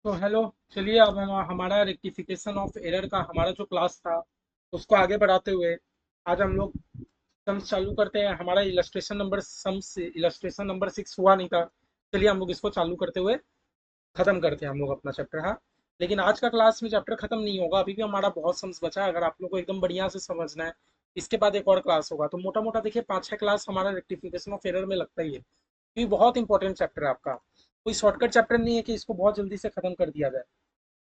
तो हेलो। चलिए अब हमारा रेक्टिफिकेशन ऑफ एरर का हमारा जो क्लास था उसको आगे बढ़ाते हुए आज हम लोग सम्स चालू करते हैं। हमारा इलस्ट्रेशन नंबर 6 हुआ नहीं था। चलिए हम लोग इसको चालू करते हुए खत्म करते हैं हम लोग अपना चैप्टर। हाँ, लेकिन आज का क्लास में चैप्टर खत्म नहीं होगा, अभी भी हमारा बहुत सम्स बचा है। अगर आप लोग को एकदम बढ़िया से समझना है, इसके बाद एक और क्लास होगा, तो मोटा मोटा देखिए 5-6 क्लास हमारा रेक्टिफिकेशन ऑफ एरर में लगता ही है। ये बहुत इंपॉर्टेंट चैप्टर है आपका, कोई शॉर्टकट चैप्टर नहीं है कि इसको बहुत जल्दी से खत्म कर दिया जाए।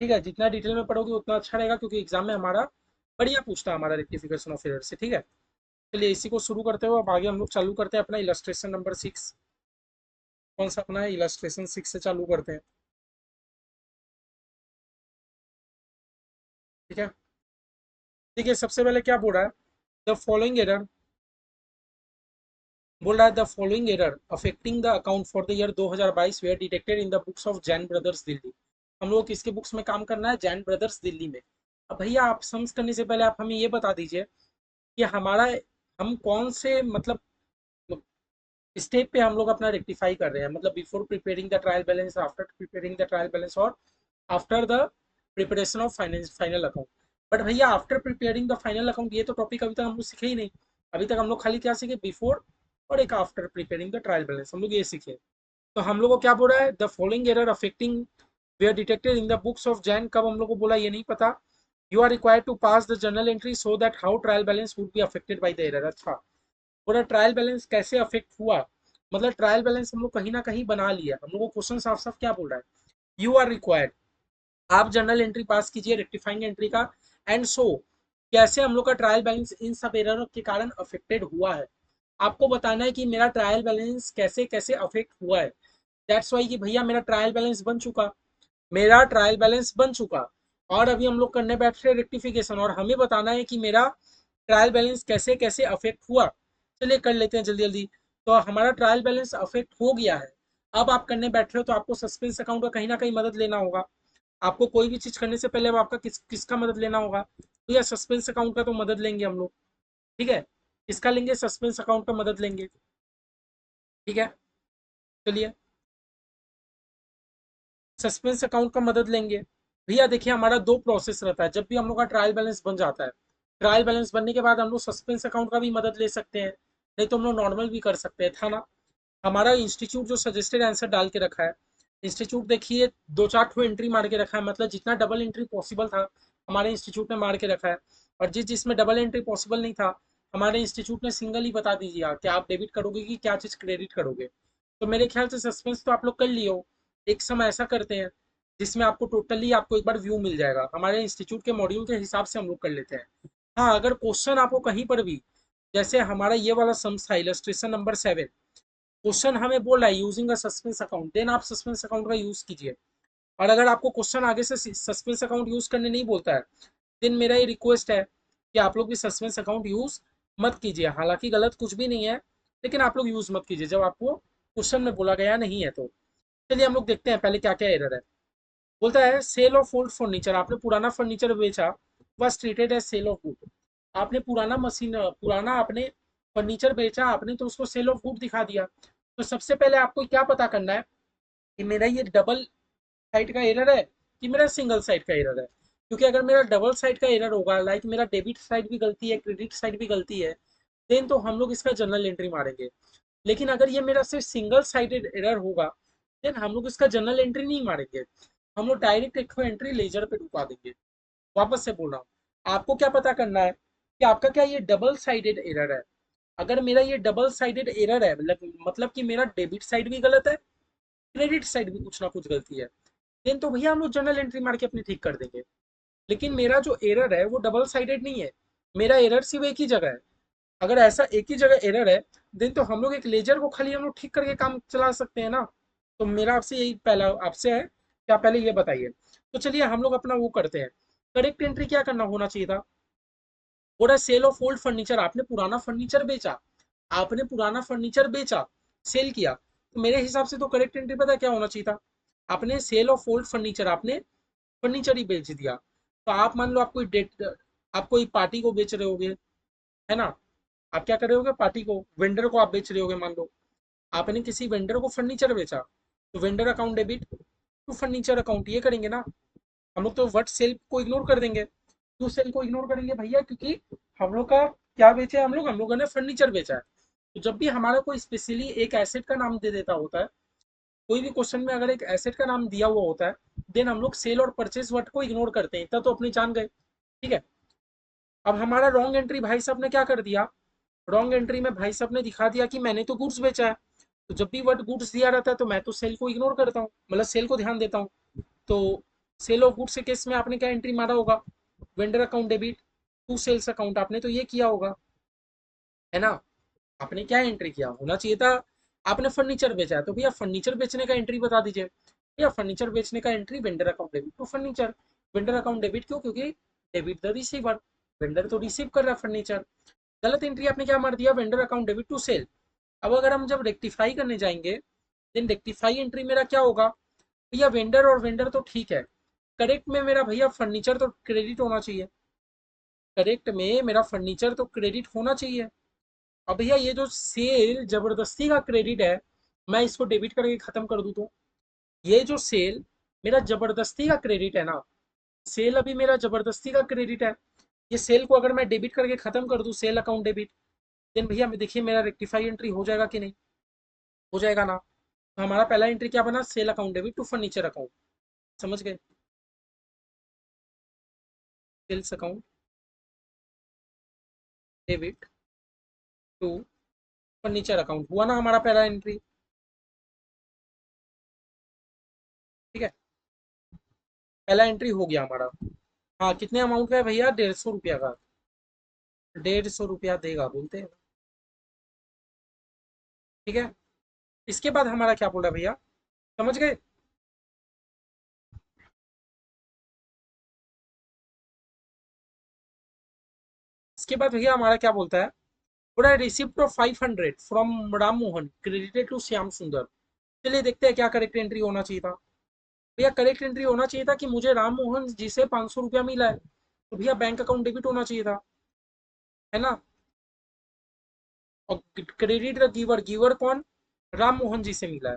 ठीक है, जितना डिटेल में पढ़ोगे उतना अच्छा रहेगा, क्योंकि एग्जाम में हमारा बढ़िया पूछता है हमारा रेक्टिफिकेशन ऑफ एरर से। ठीक है, चलिए इसी को शुरू करते हुए अब आगे हम लोग चालू करते हैं अपना इलस्ट्रेशन नंबर 6। कौन सा अपना है, इलस्ट्रेशन 6 से चालू करते हैं। ठीक है, देखिए सबसे पहले क्या बोल रहा है, द फॉलोइंग एरर। बोल रहा है the following error affecting the account for the year 2022 were detected in the books of Jain brothers Delhi. हम लोग किसके बुक्स में काम करना है, जैन ब्रदर्स दिल्ली में। अब भैया आप सम्स करने से पहले आप हमें ये बता दीजिए कि हमारा हम कौन से मतलब स्टेप पे हम लोग अपना रेक्टिफाई कर रहे हैं, मतलब before preparing the trial balance, after preparing the trial balance, और after the preparation of final account. But भैया after preparing the final account ये तो टॉपिक अभी तक हम लोग सीखे ही नहीं। अभी तक हम लोग खाली क्या सीखे, बिफोर और एक after preparing the trial balance, हम लोग ये सीखे। तो हम लोग को क्या बोला है, the following error affecting were detected in the books of Jain, कब हम लोग को बोला ये नहीं पता। You are required to pass the journal entry so that how trial balance would be affected by the error. अच्छा, पूरा ट्रायल बैलेंस कैसे अफेक्ट हुआ, मतलब ट्रायल बैलेंस हम लोग कहीं ना कहीं बना लिया। हम लोग को क्वेश्चन साफ साफ क्या बोल रहा है, यू आर रिक्वायर्ड, आप जर्नल एंट्री पास कीजिए रेक्टिफाइंग एंट्री का, एंड सो कैसे हम लोग का ट्रायल बैलेंस इन सब एरर के कारण अफेक्टेड हुआ है। आपको बताना है कि मेरा ट्रायल बैलेंस कैसे कैसे अफेक्ट हुआ है। दैट्स वाई कि भैया मेरा ट्रायल बैलेंस बन चुका, मेरा ट्रायल बैलेंस बन चुका, और अभी हम लोग करने बैठ रहे रेक्टिफिकेशन, और हमें बताना है कि मेरा ट्रायल बैलेंस कैसे कैसे अफेक्ट हुआ। चलिए कर लेते हैं जल्दी जल्दी। तो हमारा ट्रायल बैलेंस अफेक्ट हो गया है। अब आप करने बैठ रहे हो तो आपको सस्पेंस अकाउंट का कहीं ना कहीं मदद लेना होगा। आपको कोई भी चीज करने से पहले अब आपका किसका मदद लेना होगा, तो या सस्पेंस अकाउंट का तो मदद लेंगे हम लोग। ठीक है, किसका लेंगे, सस्पेंस अकाउंट का मदद लेंगे। ठीक है, चलिए सस्पेंस अकाउंट का मदद लेंगे। भैया देखिए हमारा दो प्रोसेस रहता है जब भी हम लोग का ट्रायल बैलेंस बन जाता है। ट्रायल बैलेंस बनने के बाद हम लोग सस्पेंस अकाउंट का भी मदद ले सकते हैं, नहीं तो हम लोग नॉर्मल भी कर सकते हैं, था ना। हमारा इंस्टीट्यूट जो सजेस्टेड आंसर डाल के रखा है, इंस्टीट्यूट देखिए 2-4 एंट्री मार के रखा है, मतलब जितना डबल एंट्री पॉसिबल था हमारे इंस्टीट्यूट ने मार के रखा है। और जिसमें डबल एंट्री पॉसिबल नहीं था, हमारे इंस्टीट्यूट ने सिंगल ही बता दीजिए कि आप डेबिट करोगे कि क्या चीज क्रेडिट करोगे। तो मेरे ख्याल से सस्पेंस तो आप लोग कर लियो। एक समय ऐसा करते हैं जिसमें आपको टोटली आपको एक बार व्यू मिल जाएगा, हमारे इंस्टीट्यूट के मॉड्यूल के हिसाब से हम लोग कर लेते हैं। हाँ, अगर क्वेश्चन आपको कहीं पर भी, जैसे हमारा ये वाला सम्स था इलस्ट्रेशन नंबर 7, क्वेश्चन हमें बोल रहा है using a suspense account, then आप सस्पेंस अकाउंट का यूज कीजिए। और अगर आपको क्वेश्चन आगे से सस्पेंस अकाउंट यूज करने नहीं बोलता है, देन मेरा ये रिक्वेस्ट है कि आप लोग भी सस्पेंस अकाउंट यूज मत कीजिए। हालांकि गलत कुछ भी नहीं है, लेकिन आप लोग यूज मत कीजिए जब आपको क्वेश्चन में बोला गया नहीं है तो। चलिए हम लोग देखते हैं पहले क्या क्या एरर है। बोलता है सेल ऑफ ओल्ड फर्नीचर, आपने पुराना फर्नीचर बेचा, was treated as sale of good. आपने पुराना मशीन, पुराना आपने फर्नीचर बेचा आपने, तो उसको सेल ऑफ गुड दिखा दिया। तो सबसे पहले आपको क्या पता करना है कि मेरा ये डबल साइड का एरर है कि मेरा सिंगल साइड का एरर है। क्योंकि अगर मेरा डबल साइड का एरर होगा, लाइक मेरा डेबिट साइड भी गलती है क्रेडिट साइड भी गलती है, देन तो हम लोग इसका जनरल एंट्री मारेंगे। लेकिन अगर ये मेरा सिर्फ सिंगल साइडेड एरर होगा, देन हम लोग इसका जनरल एंट्री नहीं मारेंगे, हम लोग डायरेक्ट एक एंट्री लेजर पे ढुका देंगे। वापस से बोल रहा हूँ, आपको क्या पता करना है कि आपका क्या ये डबल साइडेड एरर है। अगर मेरा ये डबल साइडेड एरर है, मतलब कि मेरा डेबिट साइड भी गलत है, क्रेडिट साइड भी कुछ ना कुछ गलती है, देन तो भैया हम लोग जनरल एंट्री मार के अपनी ठीक कर देंगे। लेकिन मेरा जो एरर है वो डबल साइडेड नहीं है, मेरा एरर सिर्फ एक ही जगह है। अगर ऐसा एक ही जगह एरर है, देन तो हम लोग एक लेजर को खाली हम लोग ठीक करके काम चला सकते हैं ना। तो मेरा आपसे यही पहला आपसे है कि आप पहले ये बताइए। तो चलिए हम लोग अपना वो करते हैं, करेक्ट एंट्री क्या करना होना चाहिए था। बोला सेल ऑफ ओल्ड फर्नीचर, आपने पुराना फर्नीचर बेचा, आपने पुराना फर्नीचर बेचा, सेल किया, तो मेरे हिसाब से तो करेक्ट एंट्री पता क्या होना चाहिए था, आपने सेल ऑफ ओल्ड फर्नीचर, आपने फर्नीचर ही बेच दिया। तो आप मान लो आप कोई डेट, आप कोई पार्टी को बेच रहे होगे, है ना। आप क्या कर रहे होगे, पार्टी को, वेंडर को आप बेच रहे होगे, मान लो आपने किसी वेंडर को फर्नीचर बेचा, तो vendor account debit, to furniture account, ये करेंगे ना। हम लोग तो वर्ड सेल को इग्नोर कर देंगे, टू सेल को इग्नोर करेंगे भैया, क्योंकि हम लोग का क्या बेचा है, हम लोगों ने फर्नीचर बेचा है। तो जब भी हमारा कोई स्पेशली एक एसेट का नाम दे देता होता है, कोई भी क्वेश्चन में अगर एक एसेट का नाम दिया हुआ होता है, देन हम लोग सेल और परचेज वर्ड को इग्नोर करते हैं, इतना तो अपनी जान गए। ठीक है। अब हमारा रॉन्ग एंट्री भाई साहब ने क्या कर दिया, रॉन्ग एंट्री में भाई साहब ने दिखा दिया कि मैंने तो गुड्स बेचा है। तो जब भी वर्ड गुड्स दिया रहता है तो मैं तो सेल को इग्नोर करता हूँ, मतलब सेल को ध्यान देता हूँ। तो सेल ऑफ गुड्स के केस में आपने क्या एंट्री मारा होगा, vendor account debit to sales account, आपने तो ये किया होगा, है ना। आपने क्या एंट्री किया होना चाहिए था, आपने फर्नीचर बेचा है तो भैया फर्नीचर बेचने का एंट्री बता दीजिए, भैया फर्नीचर बेचने का entry vendor account debit to furniture. Vendor account debit क्यों, क्योंकि डेबिट द रिसीवर, वेंडर तो रिसीव कर रहा है फर्नीचर। गलत एंट्री आपने क्या मार दिया, vendor account debit to sale. अब अगर हम जब रेक्टिफाई करने जाएंगे, देन रेक्टिफाई एंट्री मेरा क्या होगा, भैया वेंडर और वेंडर तो ठीक है, करेक्ट में मेरा भैया फर्नीचर तो क्रेडिट होना चाहिए, करेक्ट में मेरा फर्नीचर तो क्रेडिट होना चाहिए। अब भैया ये जो सेल जबरदस्ती का क्रेडिट है, मैं इसको डेबिट करके खत्म कर दूं तो, ये जो सेल मेरा जबरदस्ती का क्रेडिट है ना, सेल अभी मेरा जबरदस्ती का क्रेडिट है, ये सेल को अगर मैं डेबिट करके खत्म कर दूं, सेल अकाउंट डेबिट, देन भैया देखिए मेरा रेक्टिफाई एंट्री हो जाएगा कि नहीं, हो जाएगा ना। तो हमारा पहला एंट्री क्या बना, sale account debit to furniture account, समझ गए, sales account debit to furniture account, हुआ ना हमारा पहला एंट्री। ठीक है, पहला एंट्री हो गया हमारा। हाँ, कितने अमाउंट का है भैया, 150 रुपया का, 150 रुपया देगा बोलते हैं। ठीक है, इसके बाद हमारा क्या बोला भैया, समझ गए। इसके बाद भैया हमारा क्या बोलता है, बोला receipt of 500 from Ram Mohan credited to Shyam Sundar. चलिए देखते हैं क्या करेक्ट एंट्री होना चाहिए था। भैया करेक्ट एंट्री होना चाहिए था कि मुझे राम मोहन जी से 500 रुपया मिला है, तो भैया बैंक अकाउंट डेबिट होना चाहिए था, है ना। और क्रेडिट द गिवर, गिवर कौन, राम मोहन जी से मिला है,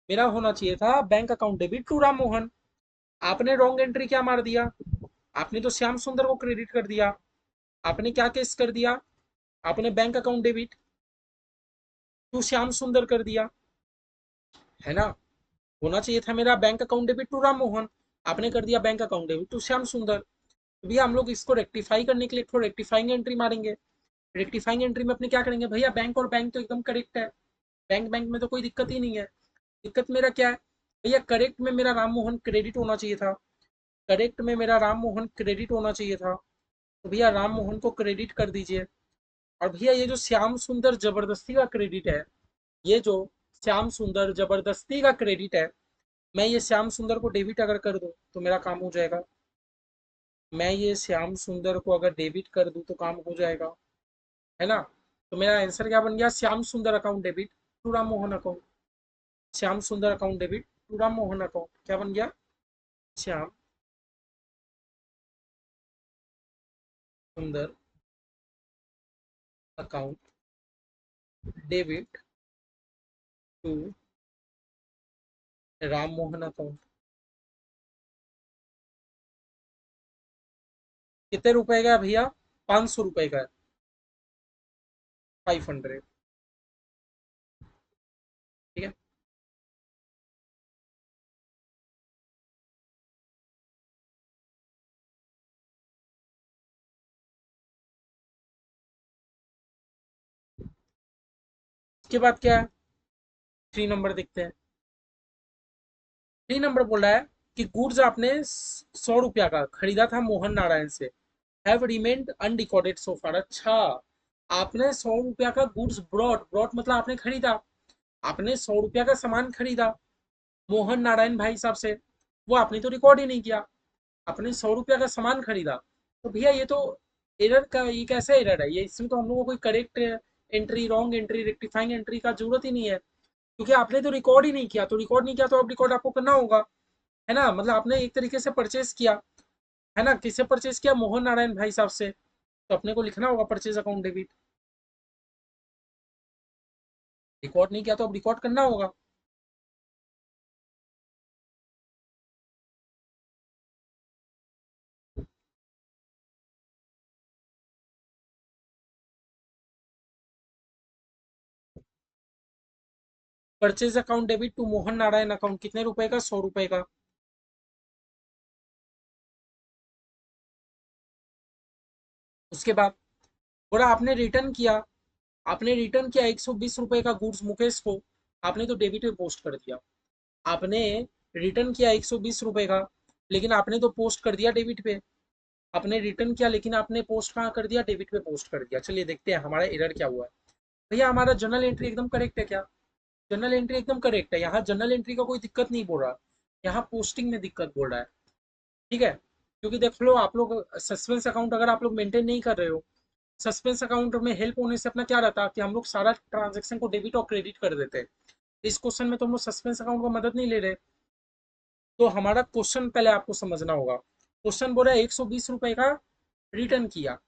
मेरा होना चाहिए था bank account debit to Ram Mohan. आपने रॉन्ग एंट्री क्या मार दिया, आपने तो श्याम सुंदर को क्रेडिट कर दिया, आपने क्या केस कर दिया, आपने bank account debit to Shyam Sundar कर दिया, है ना। होना चाहिए था मेरा bank account debit to Ram Mohan, आपने कर दिया bank account debit to Shyam Sundar. तो भैया हम लोग इसको रेक्टिफाई करने के लिए थोड़ा रेक्टिफाइंग एंट्री मारेंगे। रेक्टिफाइंग एंट्री में अपने क्या करेंगे भैया, बैंक और बैंक तो एकदम करेक्ट है, बैंक बैंक में तो कोई दिक्कत ही नहीं है। दिक्कत मेरा क्या है भैया, करेक्ट में मेरा राम मोहन क्रेडिट होना चाहिए था, करेक्ट में मेरा राम मोहन क्रेडिट होना चाहिए था, तो भैया राम मोहन को क्रेडिट कर दीजिए। और भैया ये जो श्याम सुंदर जबरदस्ती का क्रेडिट है, ये जो श्याम सुंदर जबरदस्ती का क्रेडिट है, मैं ये श्याम सुंदर को डेबिट अगर कर दूं तो मेरा काम हो जाएगा, मैं ये श्याम सुंदर को अगर डेबिट कर दूं तो काम हो जाएगा, है ना। तो मेरा आंसर क्या बन गया, Shyam Sundar account debit to Ram Mohan account, Shyam Sundar account debit to Ram Mohan account क्या बन गया, Shyam Sundar account debit to Ram Mohan account. कितने रुपए का है भैया, 500 रुपए का है, 500। ठीक है, उसके बाद क्या है, 3 नंबर देखते हैं। 3 नंबर बोल रहा है कि गुड्स आपने 100 रुपया का खरीदा था मोहन नारायण से, हैव रिमेन्ड अनरिकॉर्डेड सो फार। अच्छा, आपने 100 रुपया का गुड्स ब्रॉट, ब्रॉट मतलब आपने खरीदा, आपने 100 रुपया का सामान खरीदा मोहन नारायण भाई साहब से, वो आपने तो रिकॉर्ड ही नहीं किया, आपने 100 रुपया का सामान खरीदा। तो भैया ये तो एरर का, ये कैसा एरर है, ये इसमें तो हम लोगों को कोई correct entry, wrong entry, rectifying entry का जरूरत ही नहीं है, क्योंकि आपने तो रिकॉर्ड ही नहीं किया, तो रिकॉर्ड नहीं किया तो अब रिकॉर्ड आपको करना होगा, है ना। मतलब आपने एक तरीके से परचेज किया, है ना, किससे परचेज किया, मोहन नारायण भाई साहब से, तो अपने को लिखना होगा परचेज अकाउंट डेबिट। रिकॉर्ड नहीं किया तो अब रिकॉर्ड करना होगा। Purchase account debit to Mohan Narayan account, कितने रुपए का? 100 रुपए का। उसके बाद बोला आपने रिटर्न किया, आपने रिटर्न किया 120 रुपए का गुड्स मुकेश को, आपने तो डेबिट पे पोस्ट कर दिया। आपने रिटर्न किया 120 रुपए का, लेकिन आपने तो पोस्ट कर दिया डेबिट पे। आपने रिटर्न किया लेकिन आपने पोस्ट कहाँ कर दिया? डेबिट पे पोस्ट कर दिया। चलिए देखते हैं हमारा एरर क्या हुआ है। भैया हमारा जर्नल एंट्री एकदम करेक्ट है क्या? जर्नल एंट्री एकदम करेक्ट है, यहाँ जर्नल एंट्री का कोई दिक्कत नहीं बोल रहा, यहाँ पोस्टिंग में दिक्कत बोल रहा है। ठीक है, क्योंकि देख लो आप लोग सस्पेंस अकाउंट अगर आप लोग मेंटेन नहीं कर रहे हो, सस्पेंस अकाउंट में हेल्प होने से अपना क्या रहता है कि हम लोग सारा ट्रांजेक्शन को डेबिट और क्रेडिट कर देते हैं। इस क्वेश्चन में तो हम लोग सस्पेंस अकाउंट का मदद नहीं ले रहे। तो हमारा क्वेश्चन पहले आपको समझना होगा। क्वेश्चन बोला 120 रुपए का रिटर्न किया,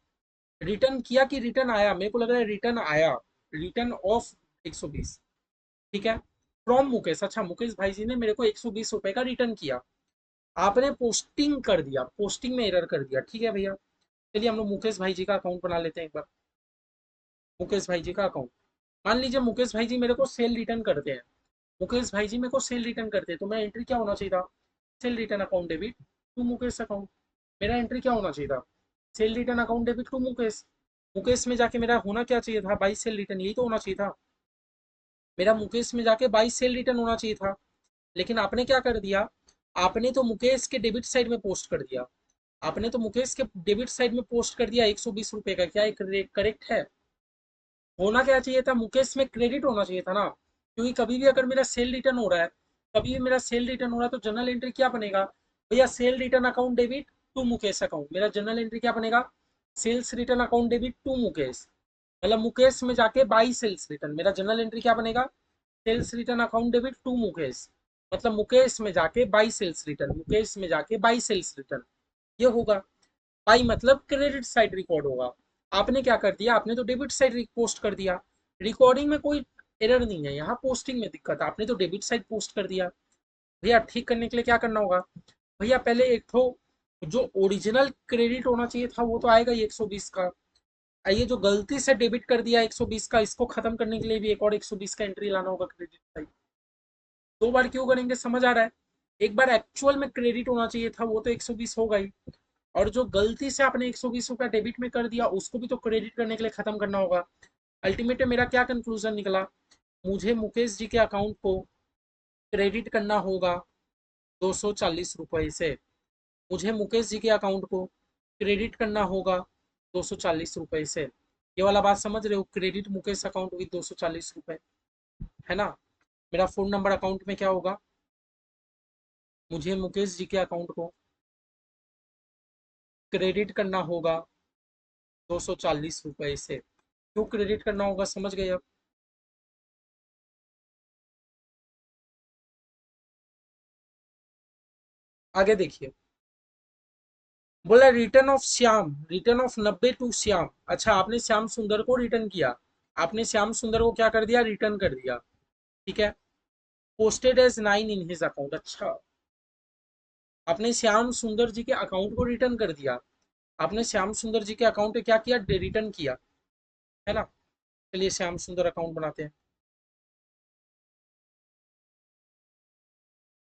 रिटर्न किया कि रिटर्न आया? मेरे को लग रहा है रिटर्न आया, रिटर्न ऑफ 120। ठीक है, फ्रॉम मुकेश। अच्छा, मुकेश भाई जी ने मेरे को 120 रुपए का रिटर्न किया, आपने पोस्टिंग कर दिया, पोस्टिंग में एरर कर दिया। ठीक है भैया, चलिए हम लोग मुकेश भाई जी का अकाउंट बना लेते हैं एक बार। मुकेश भाई जी का अकाउंट, मान लीजिए मुकेश भाई जी मेरे को सेल रिटर्न करते हैं, मुकेश भाई जी मेरे को सेल रिटर्न करते हैं, तो मेरा एंट्री क्या होना चाहिए था? Sale return account debit to Mukesh account. मेरा एंट्री क्या होना चाहिए था? Sale return account debit to Mukesh. Mukesh में जाके मेरा होना क्या चाहिए था? बाई सेल रिटर्न, यही तो होना चाहिए था। मेरा मुकेश में जाके बाई सेल रिटर्न होना चाहिए था। लेकिन आपने क्या कर दिया? आपने तो मुकेश के डेबिट साइड में पोस्ट कर दिया, आपने तो मुकेश के डेबिट साइड में पोस्ट कर दिया 120 रुपए का। क्या करेक्ट है? होना क्या चाहिए था? मुकेश में क्रेडिट होना चाहिए था ना, क्योंकि कभी भी अगर मेरा सेल रिटर्न हो रहा है, कभी भी मेरा सेल रिटर्न हो रहा है तो जनरल एंट्री क्या बनेगा? भैया sale return account debit to Mukesh account. मेरा जनरल एंट्री क्या बनेगा? Sales return account debit to Mukesh. मतलब मुकेश में जाके बाई सेल्स रिटर्न, मेरा जनरल एंट्री क्या बनेगा? Sales return account debit to Mukesh. मतलब मुकेश में जाके बाई सेल्स रिटर्न, मुकेश में जाके बाई सेल्स रिटर्न, ये होगा। बाई मतलब क्रेडिट साइड रिकॉर्ड होगा। आपने क्या कर दिया? आपने तो डेबिट साइड पोस्ट कर दिया। रिकॉर्डिंग में कोई एरर नहीं है, यहाँ पोस्टिंग में दिक्कत है, आपने तो डेबिट साइड पोस्ट कर दिया। भैया ठीक करने के लिए क्या करना होगा? भैया पहले एक तो जो ओरिजिनल क्रेडिट होना चाहिए था वो तो आएगा ही 120 का, ये जो गलती से डेबिट कर दिया 120 का, इसको खत्म करने के लिए भी एक और 120 का एंट्री लाना होगा क्रेडिट साइड। दो बार क्यों करेंगे? समझ आ रहा है? एक बार एक्चुअल में क्रेडिट होना चाहिए था, वो तो 120 होगा ही, और जो गलती से आपने 120 रुपया डेबिट में कर दिया उसको भी तो क्रेडिट करने के लिए खत्म करना होगा। अल्टीमेट में मेरा क्या कंक्लूजन निकला? मुझे मुकेश जी के अकाउंट को क्रेडिट करना होगा 240 रुपए से, मुझे मुकेश जी के अकाउंट को क्रेडिट करना होगा 240 रुपए से। ये वाला बात समझ रहे हो? क्रेडिट मुकेश अकाउंट विद 240 रुपए, है ना? मेरा फोन नंबर अकाउंट में क्या होगा? मुझे मुकेश जी के अकाउंट को क्रेडिट करना होगा 240 रुपए से। क्यों क्रेडिट करना होगा, समझ गए अब? आगे देखिए, बोला return of Shyam, return of 90 to Shyam. अच्छा, आपने श्याम सुंदर को रिटर्न किया, आपने श्याम सुंदर को क्या कर दिया? रिटर्न कर दिया। ठीक है, posted as 9 in his account. अच्छा, आपने श्याम सुंदर जी के अकाउंट को रिटर्न कर दिया, आपने श्याम सुंदर जी के अकाउंट पे क्या किया? रिटर्न किया, है ना? चलिए श्याम सुंदर अकाउंट बनाते हैं।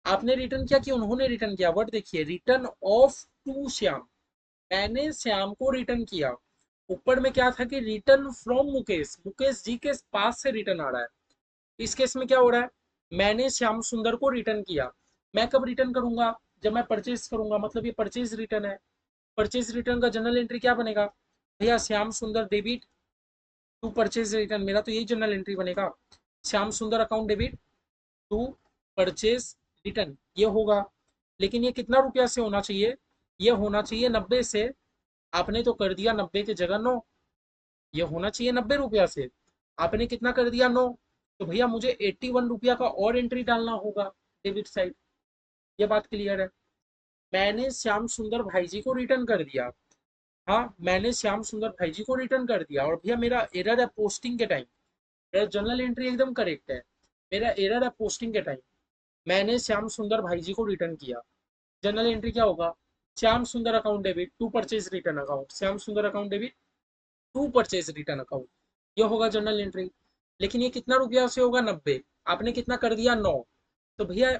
आपने रिटर्न किया कि उन्होंने रिटर्न किया? वर्ड देखिए, रिटर्न ऑफ टू श्याम, मैंने श्याम को रिटर्न किया। ऊपर में क्या था कि रिटर्न फ्रॉम मुकेश, मुकेश जी के पास से रिटर्न आ रहा है। इस केस में क्या हो रहा है? मैंने श्याम सुंदर को रिटर्न किया। मैं कब रिटर्न करूंगा? जब मैं परचेज करूंगा, मतलब ये परचेज रिटर्न है। परचेज रिटर्न का जनरल एंट्री क्या बनेगा? भैया श्याम सुंदर डेबिट टू परचेज रिटर्न, मेरा तो यही जनरल एंट्री बनेगा। Shyam Sundar account debit to purchase return, ये होगा। लेकिन ये कितना रुपया से होना चाहिए? ये होना चाहिए 90 से। आपने तो कर दिया 90 की जगह 9, ये होना चाहिए 90 रुपया से, आपने कितना कर दिया? 9। तो भैया मुझे 81 रुपया का और एंट्री डालना होगा डेबिट साइड। ये बात क्लियर है? मैंने श्याम सुंदर भाई जी को रिटर्न कर दिया, हाँ मैंने श्याम सुंदर भाई जी को रिटर्न कर दिया, और भैया मेरा एरर है पोस्टिंग के टाइम। मेरा जनरल एंट्री एकदम करेक्ट है, मेरा एरर है पोस्टिंग के टाइम। मैंने श्याम सुंदर भाई जी को रिटर्न किया, जनरल एंट्री क्या होगा? Shyam Sundar account debit to purchase return account, Shyam Sundar account debit to purchase return account, ये होगा जनरल एंट्री। लेकिन ये कितना रुपया से होगा? 90। आपने कितना कर दिया 9। तो भैया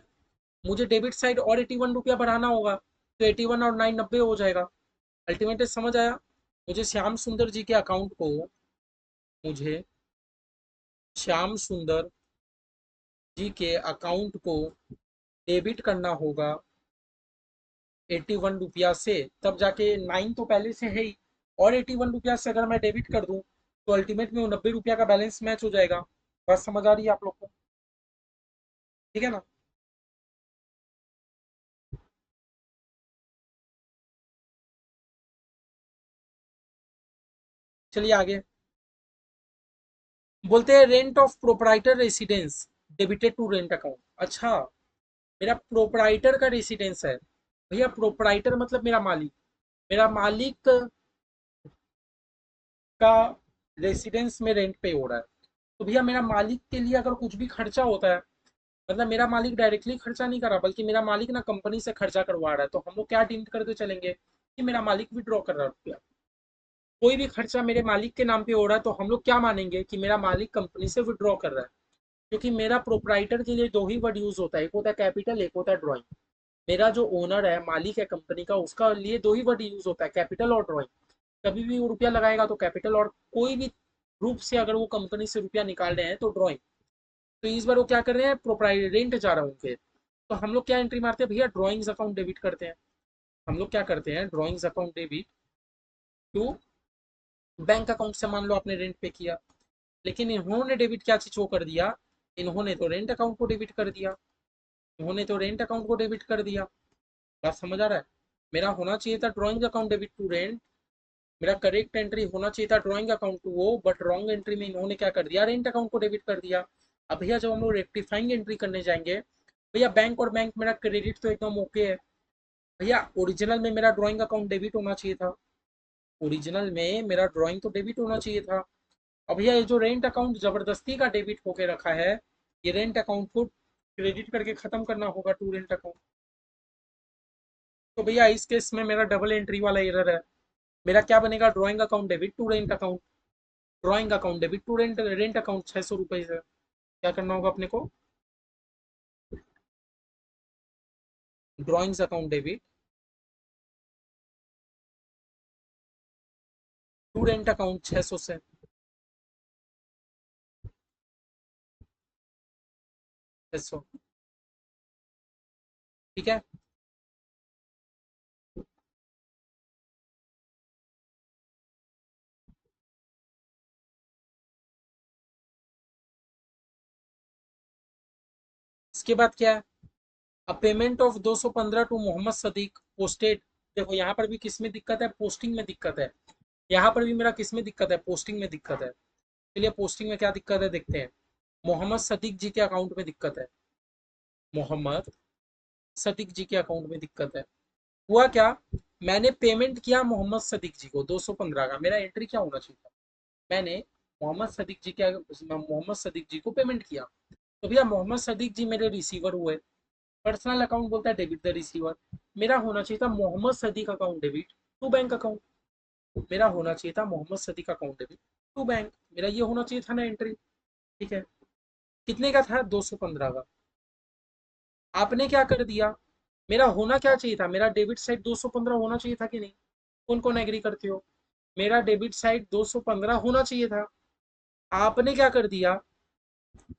मुझे डेबिट साइड और 81 रुपया बढ़ाना होगा, तो 81 और 9 90 हो जाएगा। अल्टीमेटली समझ आया। मुझे श्याम सुंदर जी के अकाउंट को, मुझे श्याम सुंदर जी के अकाउंट को डेबिट करना होगा 81 रुपया से, तब जाके 9 तो पहले से है ही, और 81 रुपया से अगर मैं डेबिट कर दूं तो अल्टीमेट में वो 90 रुपया का बैलेंस मैच हो जाएगा। बात समझ आ रही है आप लोग को? ठीक है ना? चलिए आगे। बोलते हैं rent of proprietor residence debited to rent account. अच्छा, मेरा प्रोपराइटर का रेसिडेंस है। भैया प्रोपराइटर मतलब मेरा मालिक, मेरा मालिक का रेसिडेंस में रेंट पे हो रहा है। तो भैया मेरा मालिक के लिए अगर कुछ भी खर्चा होता है, मतलब मेरा मालिक डायरेक्टली खर्चा नहीं कर रहा, बल्कि मेरा मालिक ना कंपनी से खर्चा करवा रहा है, तो हम लोग क्या डीम करते चलेंगे कि मेरा मालिक विड्रॉ कर रहा है रुपया। कोई भी खर्चा मेरे मालिक के नाम पे हो रहा है तो हम लोग क्या मानेंगे कि मेरा मालिक कंपनी से विड्रॉ कर रहा है। क्योंकि मेरा प्रोपराइटर के लिए दो ही वर्ड यूज होता है, एक होता है कैपिटल, एक होता है ड्रॉइंग। मेरा जो ओनर है, मालिक है कंपनी का, उसका लिए दो ही वर्ड यूज होता है, कैपिटल और ड्रॉइंग। कभी भी वो रुपया लगाएगा तो कैपिटल, और कोई भी रूप से अगर वो कंपनी से रुपया निकाल रहे हैं तो ड्रॉइंग। तो इस बार वो क्या कर रहे हैं, प्रोपराइटर रेंट जा रहा है उनके, तो हम लोग क्या एंट्री मारते हैं भैया, ड्रॉइंग्स अकाउंट डेबिट करते हैं। हम लोग क्या करते हैं, drawings account debit to bank account से। मान लो आपने रेंट पे किया, लेकिन इन्होंने डेबिट क्या चीज को कर दिया, इन्होंने तो रेंट अकाउंट को डेबिट कर दिया। इन्होंने तो रेंट अकाउंट को डेबिट कर दिया। बात समझ आ रहा है? मेरा होना चाहिए था drawing account debit to rent, मेरा करेक्ट एंट्री होना चाहिए था ड्रॉइंग अकाउंट टू वो, बट रॉन्ग एंट्री में इन्होंने क्या कर दिया, रेंट अकाउंट को डेबिट कर दिया। अब भैया जब हम लोग रेक्टिफाइंग एंट्री करने जाएंगे, भैया बैंक और बैंक मेरा क्रेडिट तो एकदम ओके है। भैया ओरिजिनल में मेरा ड्राइंग अकाउंट डेबिट होना चाहिए था, ओरिजिनल में मेरा ड्राइंग तो डेबिट होना चाहिए था। अब भैया ये जो रेंट अकाउंट जबरदस्ती का डेबिट होके रखा है, ये रेंट अकाउंट को क्रेडिट करके खत्म करना होगा टू रेंट अकाउंट। तो भैया इस केस में मेरा डबल एंट्री वाला एरर है। मेरा क्या बनेगा, drawing account debit to rent account, drawing account debit to rent rent account 600 रुपये से। क्या करना होगा अपने को, drawings account debit to rent account 600 से। 600। ठीक है। इसके बाद क्या है, अब payment of 215 to Mohammad Sadiq posted. देखो यहाँ पर भी किस में दिक्कत है, पोस्टिंग में दिक्कत है। यहाँ पर भी मेरा किस में दिक्कत है, पोस्टिंग में दिक्कत है। चलिए पोस्टिंग में क्या दिक्कत है देखते हैं। मोहम्मद सदीक जी के अकाउंट में दिक्कत है, मोहम्मद सदीक जी के अकाउंट में दिक्कत है। हुआ क्या, मैंने पेमेंट किया मोहम्मद सदीक जी को 215 का, मेरा एंट्री क्या होना चाहिए था, मैंने मोहम्मद सदीक जी के, मोहम्मद सदीक जी को पेमेंट किया। तो भैया मोहम्मद सदीक जी मेरे रिसीवर हुए। पर्सनल अकाउंट बोलता है डेबिट द रिसीवर, मेरा होना चाहिए था Mohammad Sadiq account debit to bank account. मेरा होना चाहिए था Mohammad Sadiq account debit to bank, मेरा ये होना चाहिए था ना एंट्री। ठीक है। कितने का था, 215 का। आपने क्या कर दिया, मेरा होना क्या चाहिए था, मेरा डेबिट साइड 215 होना चाहिए था कि नहीं? कौन कौन एग्री करते हो? मेरा डेबिट साइड 215 होना चाहिए था। आपने क्या कर दिया,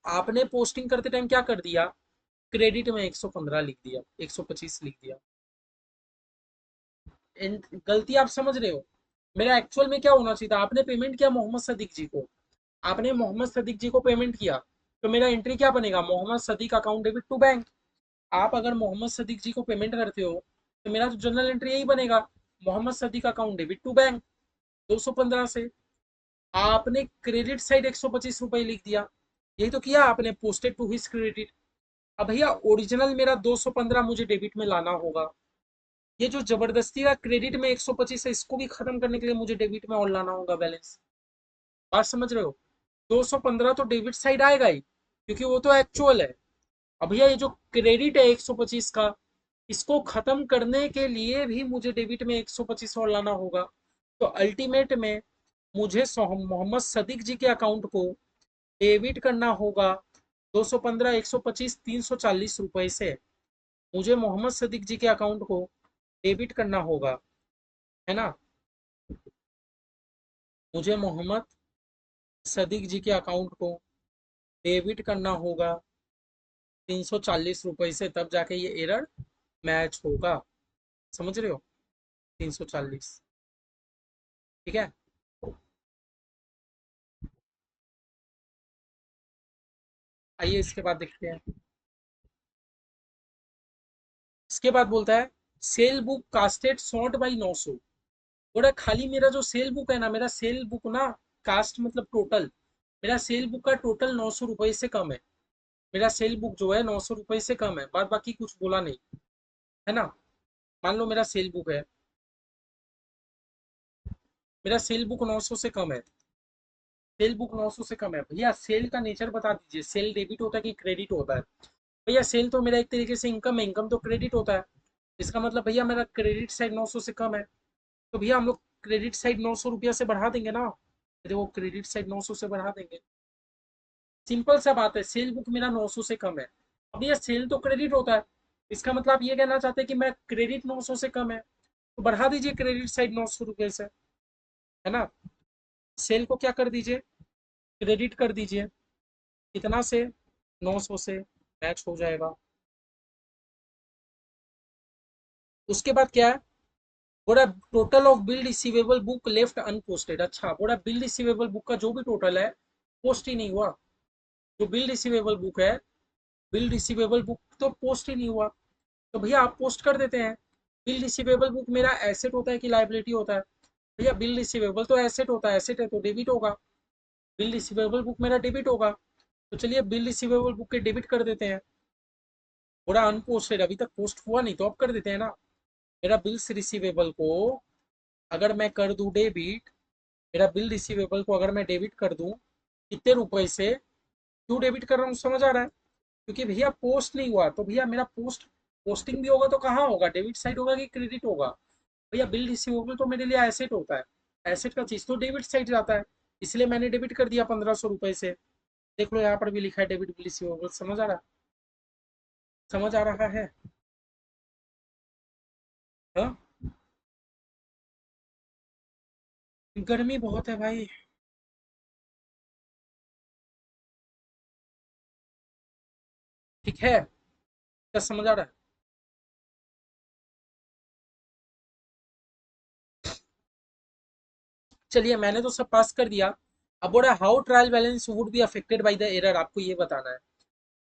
आपने पोस्टिंग करते टाइम क्या कर दिया, क्रेडिट में 115 लिख दिया, 125 लिख दिया। गलती आप समझ रहे हो। मेरा एक्चुअल में क्या होना चाहिए था, आपने पेमेंट किया मोहम्मद सदीक जी को, आपने मोहम्मद सदीक जी को पेमेंट किया, तो मेरा एंट्री क्या बनेगा, Mohammad Sadiq account debit to bank. आप अगर मोहम्मद सदीक जी को पेमेंट करते हो तो मेरा तो जनरल एंट्री यही बनेगा, Mohammad Sadiq account debit to bank 215 से। आपने क्रेडिट साइड 125 रुपये लिख दिया, यही तो किया आपने, पोस्टेड टू हिज क्रेडिट। अब भैया ओरिजिनल मेरा 215 मुझे डेबिट में लाना होगा, ये जो जबरदस्ती का क्रेडिट में 125 है, इसको भी खत्म करने के लिए मुझे डेबिट में और लाना होगा बैलेंस। बात समझ रहे हो? 215 तो डेबिट साइड आएगा ही, क्योंकि वो तो एक्चुअल है। अब भैया ये जो क्रेडिट है 125 का, इसको खत्म करने के लिए भी मुझे डेबिट में 125 और लाना होगा। तो अल्टीमेट में मुझे मोहम्मद सदीक जी के अकाउंट को डेबिट करना होगा 215, 125, 340 रुपए से मुझे मोहम्मद सदीक जी के अकाउंट को डेबिट करना होगा, है ना। मुझे मोहम्मद सदीक जी के अकाउंट को डेबिट करना होगा 340 रुपए से, तब जाके ये एरर मैच होगा। समझ रहे हो? 340। ठीक है। आइए इसके बाद देखते हैं। इसके बाद बोलता है cell book casted sort by 900। बोला खाली मेरा जो सेल बुक है ना, मेरा सेल बुक ना, कास्ट मतलब टोटल, मेरा सेल बुक का टोटल 900 रुपए से कम है। मेरा सेल बुक जो है 900 रुपए से कम है, बाद बाकी कुछ बोला नहीं, है ना। मान लो मेरा सेल बुक है, मेरा सेल बुक 900 से कम है। सेल बुक 900 से कम है भैया, सेल का नेचर बता दीजिए, सेल डेबिट होता है कि क्रेडिट होता है? भैया सेल तो मेरा एक तरीके से इनकम है, इनकम तो क्रेडिट होता है। इसका मतलब भैया मेरा क्रेडिट साइड 900 से कम है, तो भैया हम लोग क्रेडिट साइड 900 रुपया से बढ़ा देंगे ना। देखो क्रेडिट साइड 900 से बढ़ा देंगे, सिंपल सा बात है, सेल बुक मेरा 900 से कम है। अब ये सेल तो क्रेडिट होता है, इसका मतलब आप ये कहना चाहते हैं कि मैं क्रेडिट 900 से कम है, तो बढ़ा दीजिए क्रेडिट साइड 900 रुपये से, है ना। सेल को क्या कर दीजिए, क्रेडिट कर दीजिए, कितना से, 900 से, मैच हो जाएगा। उसके बाद क्या है, बोला total of bill receivable book left unposted. अच्छा, बोला बिल रिसीवेबल बुक का जो भी टोटल है, पोस्ट ही नहीं हुआ। जो बिल रिसीवेबल बुक है, बिल रिसीवेबल बुक तो पोस्ट ही नहीं हुआ, तो भैया आप पोस्ट कर देते हैं। बिल रिसीवेबल बुक मेरा एसेट होता है कि लाइबिलिटी होता है? भैया बिल रिसीवेबल तो एसेट होता है, एसेट है तो डेबिट होगा। बिल रिसीवेबल बुक मेरा डेबिट होगा, तो चलिए बिल रिसीवेबल बुक के डेबिट कर देते हैं। थोड़ा अनपोस्टेड अभी तक पोस्ट हुआ नहीं, तो अब कर देते हैं ना। मेरा बिल्स रिसीवेबल को अगर मैं कर दूं डेबिट, मेरा बिल रिसीवेबल को अगर मैं डेबिट कर दूं, कितने रुपए से, क्यों डेबिट कर रहा हूँ समझ आ रहा है? क्योंकि भैया पोस्ट नहीं हुआ, तो भैया मेरा पोस्टिंग भी होगा तो कहाँ होगा, डेबिट साइड होगा कि क्रेडिट होगा? भैया बिल रिसीवेबल तो मेरे लिए एसेट होता है, एसेट का चीज तो डेबिट साइड जाता है, इसलिए मैंने डेबिट कर दिया 1500 रुपए से। देख लो यहाँ पर भी लिखा है डेबिट बिल रिसीवेबल, समझ आ रहा, समझ आ रहा है? हाँ। गर्मी बहुत है भाई। ठीक है, क्या समझ आ रहा है? चलिए मैंने तो सब पास कर दिया। अब बोला how trial balance would be affected by the error, आपको ये बताना है।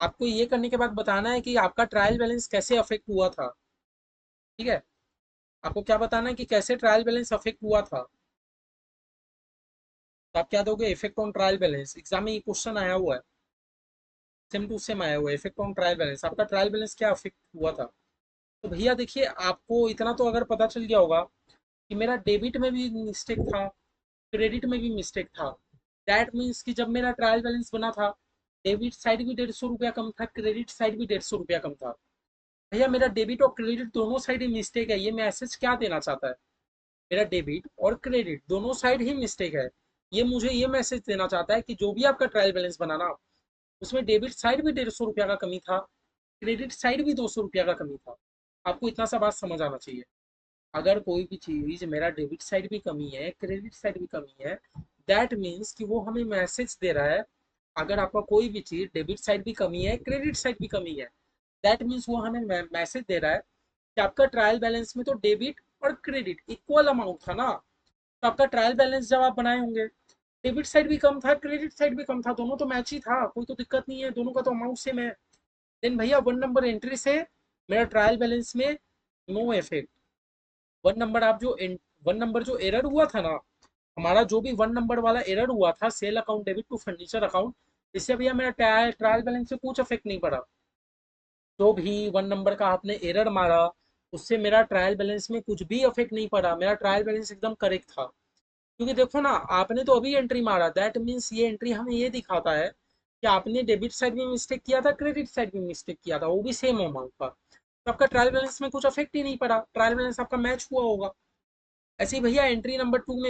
आपको ये करने के बाद बताना है कि आपका ट्रायल बैलेंस कैसे अफेक्ट हुआ था। ठीक है, आपको क्या बताना है कि कैसे ट्रायल बैलेंस अफेक्ट हुआ था। तो आप क्या दोगे, effect on trial balance, exam में ये क्वेश्चन आया हुआ है, सेम टू सेम आया हुआ है, इफेक्ट ऑन ट्रायल बैलेंस, आपका ट्रायल बैलेंस क्या अफेक्ट हुआ था। तो भैया देखिए, आपको इतना तो अगर पता चल गया होगा कि मेरा डेबिट में भी मिस्टेक था, क्रेडिट में भी मिस्टेक था। दैट मीन्स कि जब मेरा ट्रायल बैलेंस बना था, डेबिट साइड भी 150 रुपया कम था, क्रेडिट साइड भी 150 रुपया कम था। भैया मेरा डेबिट और क्रेडिट दोनों साइड ही मिस्टेक है, ये मैसेज क्या देना चाहता है? मेरा डेबिट और क्रेडिट दोनों साइड ही मिस्टेक है, ये मुझे ये मैसेज देना चाहता है कि जो भी आपका ट्रायल बैलेंस बनाना, उसमें डेबिट साइड भी 150 रुपया का कमी था, क्रेडिट साइड भी 200 रुपया का कमी था। आपको इतना सा बात समझ आना चाहिए। अगर कोई भी चीज मेरा डेबिट साइड भी कमी है, क्रेडिट साइड भी कमी है, दैट मीन्स कि वो हमें मैसेज दे रहा है। अगर आपका कोई भी चीज डेबिट साइड भी कमी है, क्रेडिट साइड भी कमी है, दैट मीन्स वो हमें मैसेज दे रहा है कि आपका ट्रायल बैलेंस में तो डेबिट और क्रेडिट इक्वल अमाउंट था ना। तो आपका ट्रायल बैलेंस जब आप बनाए होंगे, डेबिट साइड भी कम था, क्रेडिट साइड भी कम था, दोनों तो मैच ही था, कोई तो दिक्कत नहीं है, दोनों का तो अमाउंट सेम है। देन भैया 1 नंबर एंट्री से मेरा ट्रायल बैलेंस में नो इफेक्ट। 1 नंबर आप जो 1 नंबर जो एरर हुआ था ना, हमारा जो भी 1 नंबर वाला एरर हुआ था, sale account debit to furniture account, इससे भैया मेरा ट्रायल बैलेंस से कुछ इफेक्ट नहीं पड़ा। जो भी 1 नंबर का आपने एरर मारा, उससे मेरा ट्रायल बैलेंस में कुछ भी इफेक्ट नहीं पड़ा, मेरा ट्रायल बैलेंस एकदम करेक्ट था। क्योंकि देखो ना, आपने तो अभी एंट्री मारा, दैट मीन्स ये एंट्री हमें ये दिखाता है कि आपने डेबिट साइड में मिस्टेक किया था, क्रेडिट साइड में मिस्टेक किया था, वो भी सेम अमाउंट का, तो आपका ट्रायल बैलेंस में कुछ अफेक्ट ही नहीं पड़ा, ट्रायल बैलेंस आपका मैच हुआ होगा। ऐसे ही भैया एंट्री नंबर टू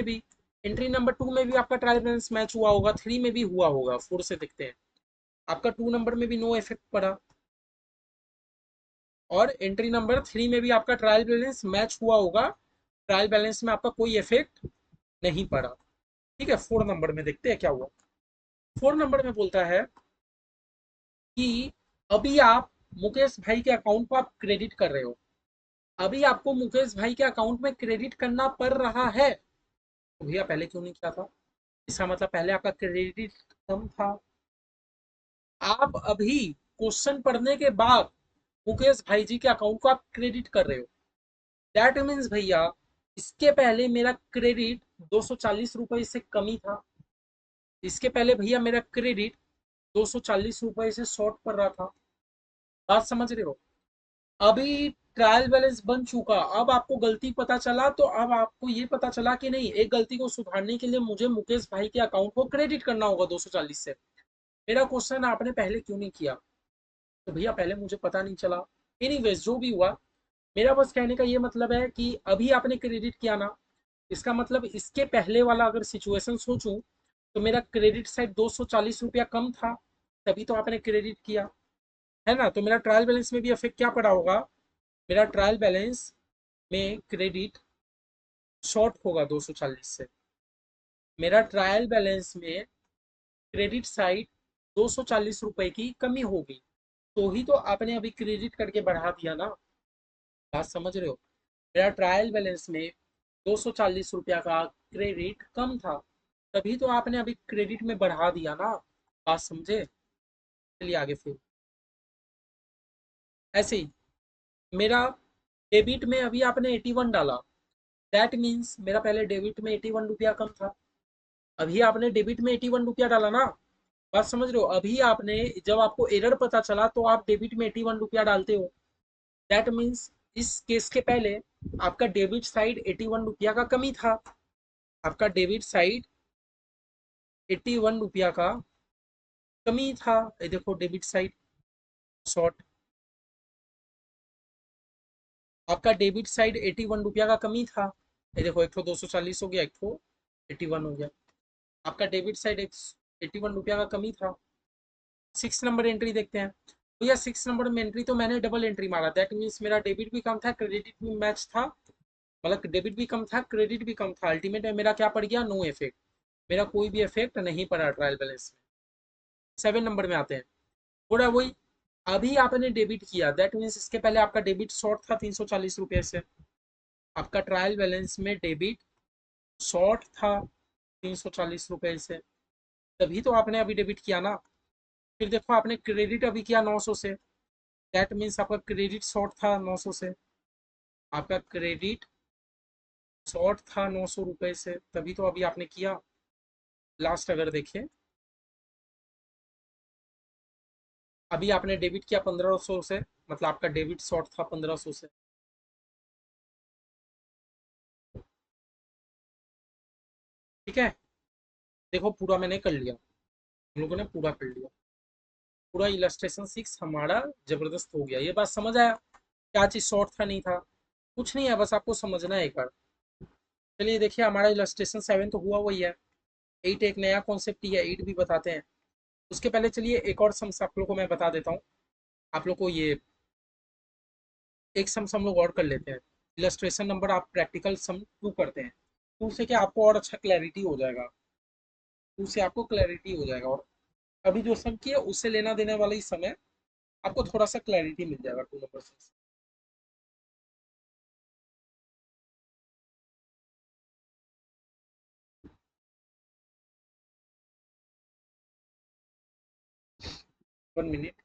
में भी आपका ट्रायल बैलेंस मैच हुआ होगा, 3 में भी हुआ होगा, 4 से देखते हैं। आपका 2 नंबर में भी नो इफेक्ट पड़ा, और एंट्री नंबर 3 में भी आपका ट्रायल बैलेंस मैच हुआ होगा, ट्रायल बैलेंस में आपका कोई इफेक्ट नहीं पड़ा। ठीक है, 4 नंबर में देखते हैं क्या हुआ। 4 नंबर में बोलता है कि अभी आप मुकेश भाई के अकाउंट को आप क्रेडिट कर रहे हो, अभी आपको मुकेश भाई के अकाउंट में क्रेडिट करना पड़ रहा है, तो भैया पहले क्यों नहीं किया था? इसका मतलब पहले आपका क्रेडिट कम था। आप अभी क्वेश्चन पढ़ने के बाद मुकेश भाई जी के अकाउंट को आप क्रेडिट कर रहे हो, दैट मीन्स भैया इसके पहले मेरा क्रेडिट 240 रुपए से कम ही था, इसके पहले भैया मेरा क्रेडिट 240 रुपए से शॉर्ट पड़ रहा था। बात समझ रहे हो? अभी ट्रायल बैलेंस बन चुका, अब आपको गलती पता चला, तो अब आपको ये पता चला कि नहीं, एक गलती को सुधारने के लिए मुझे मुकेश भाई के अकाउंट को क्रेडिट करना होगा 240 से। मेरा क्वेश्चन आपने पहले क्यों नहीं किया? तो भैया पहले मुझे पता नहीं चला। एनीवेज जो भी हुआ, मेरा बस कहने का ये मतलब है कि अभी आपने क्रेडिट किया ना, इसका मतलब इसके पहले वाला अगर सिचुएशन सोचूं, तो मेरा क्रेडिट साइड 240 रुपया कम था, तभी तो आपने क्रेडिट किया, है ना? तो मेरा ट्रायल बैलेंस में भी इफेक्ट क्या पड़ा होगा? मेरा ट्रायल बैलेंस में क्रेडिट शॉर्ट होगा 240 से, मेरा ट्रायल बैलेंस में क्रेडिट साइड 240 रुपए की कमी होगी, तो ही तो आपने अभी क्रेडिट करके बढ़ा दिया ना। बात समझ रहे हो? मेरा ट्रायल बैलेंस में 240 रुपया का क्रेडिट कम था, तभी तो आपने अभी क्रेडिट में बढ़ा दिया ना। बात समझे? चलिए आगे फिर। ऐसे ही मेरा डेबिट में अभी आपने 81 डाला, दैट मीन्स मेरा पहले डेबिट में 81 रुपया कम था, अभी आपने डेबिट में 81 रुपया डाला ना। बात समझ रहे हो? अभी आपने, जब आपको एरर पता चला तो आप डेबिट में 81 रुपया डालते हो, दैट मीन्स इस केस के पहले आपका डेबिट साइड 81 रुपया का कमी था, आपका डेबिट साइड 81 रुपया का कमी था। ये देखो डेबिट साइड शॉर्ट, आपका डेबिट साइड 81 रुपया का कमी था। ये देखो, एक तो 240 हो गया, एक तो 81 हो गया, आपका डेबिट साइड 81 रुपया का कमी था। 6 नंबर एंट्री देखते हैं। भैया 6 नंबर में एंट्री तो मैंने डबल एंट्री मारा, दैट मीन्स मेरा डेबिट भी कम था, क्रेडिट भी मैच था, मतलब डेबिट भी कम था, क्रेडिट भी कम था, अल्टीमेट में मेरा क्या पड़ गया? No effect. मेरा कोई भी इफेक्ट नहीं पड़ा ट्रायल बैलेंस में। 7 नंबर में आते हैं, पूरा वही, अभी आपने डेबिट किया, दैट मीन्स इसके पहले आपका डेबिट शॉर्ट था 340 रुपये से, आपका ट्रायल बैलेंस में डेबिट शॉर्ट था 340 रुपये से, तभी तो आपने अभी डेबिट किया ना। फिर देखो आपने क्रेडिट अभी किया 900 से, दैट मीन्स आपका क्रेडिट शॉर्ट था 900 से, आपका क्रेडिट शॉर्ट था 900 रुपये से, तभी तो अभी आपने किया। लास्ट अगर देखें, अभी आपने डेबिट किया 1500 से, मतलब आपका डेबिट शॉर्ट था 1500 से। ठीक है, देखो पूरा मैंने कर लिया, हम लोगों ने पूरा कर लिया, पूरा इलस्ट्रेशन 6 हमारा जबरदस्त हो गया। ये बात समझ आया क्या चीज़ शॉर्ट था नहीं था? कुछ नहीं है, बस आपको समझना है एक बार। चलिए देखिए, हमारा इलस्ट्रेशन 7 तो हुआ वही है, 8 एक नया कॉन्सेप्ट ही है, 8 भी बताते हैं। उसके पहले चलिए एक और सम्स आप लोग को मैं बता देता हूँ, आप लोग को ये एक सम्स हम लोग और कर लेते हैं। इलस्ट्रेशन नंबर आप प्रैक्टिकल सम 2 करते हैं, 2 से क्या आपको और अच्छा क्लैरिटी हो जाएगा, 2 से आपको क्लैरिटी हो जाएगा, और अभी जो सम किया उससे लेना देने वाला ही समय, आपको थोड़ा सा क्लैरिटी मिल जाएगा 2 नंबर से। 1 मिनट।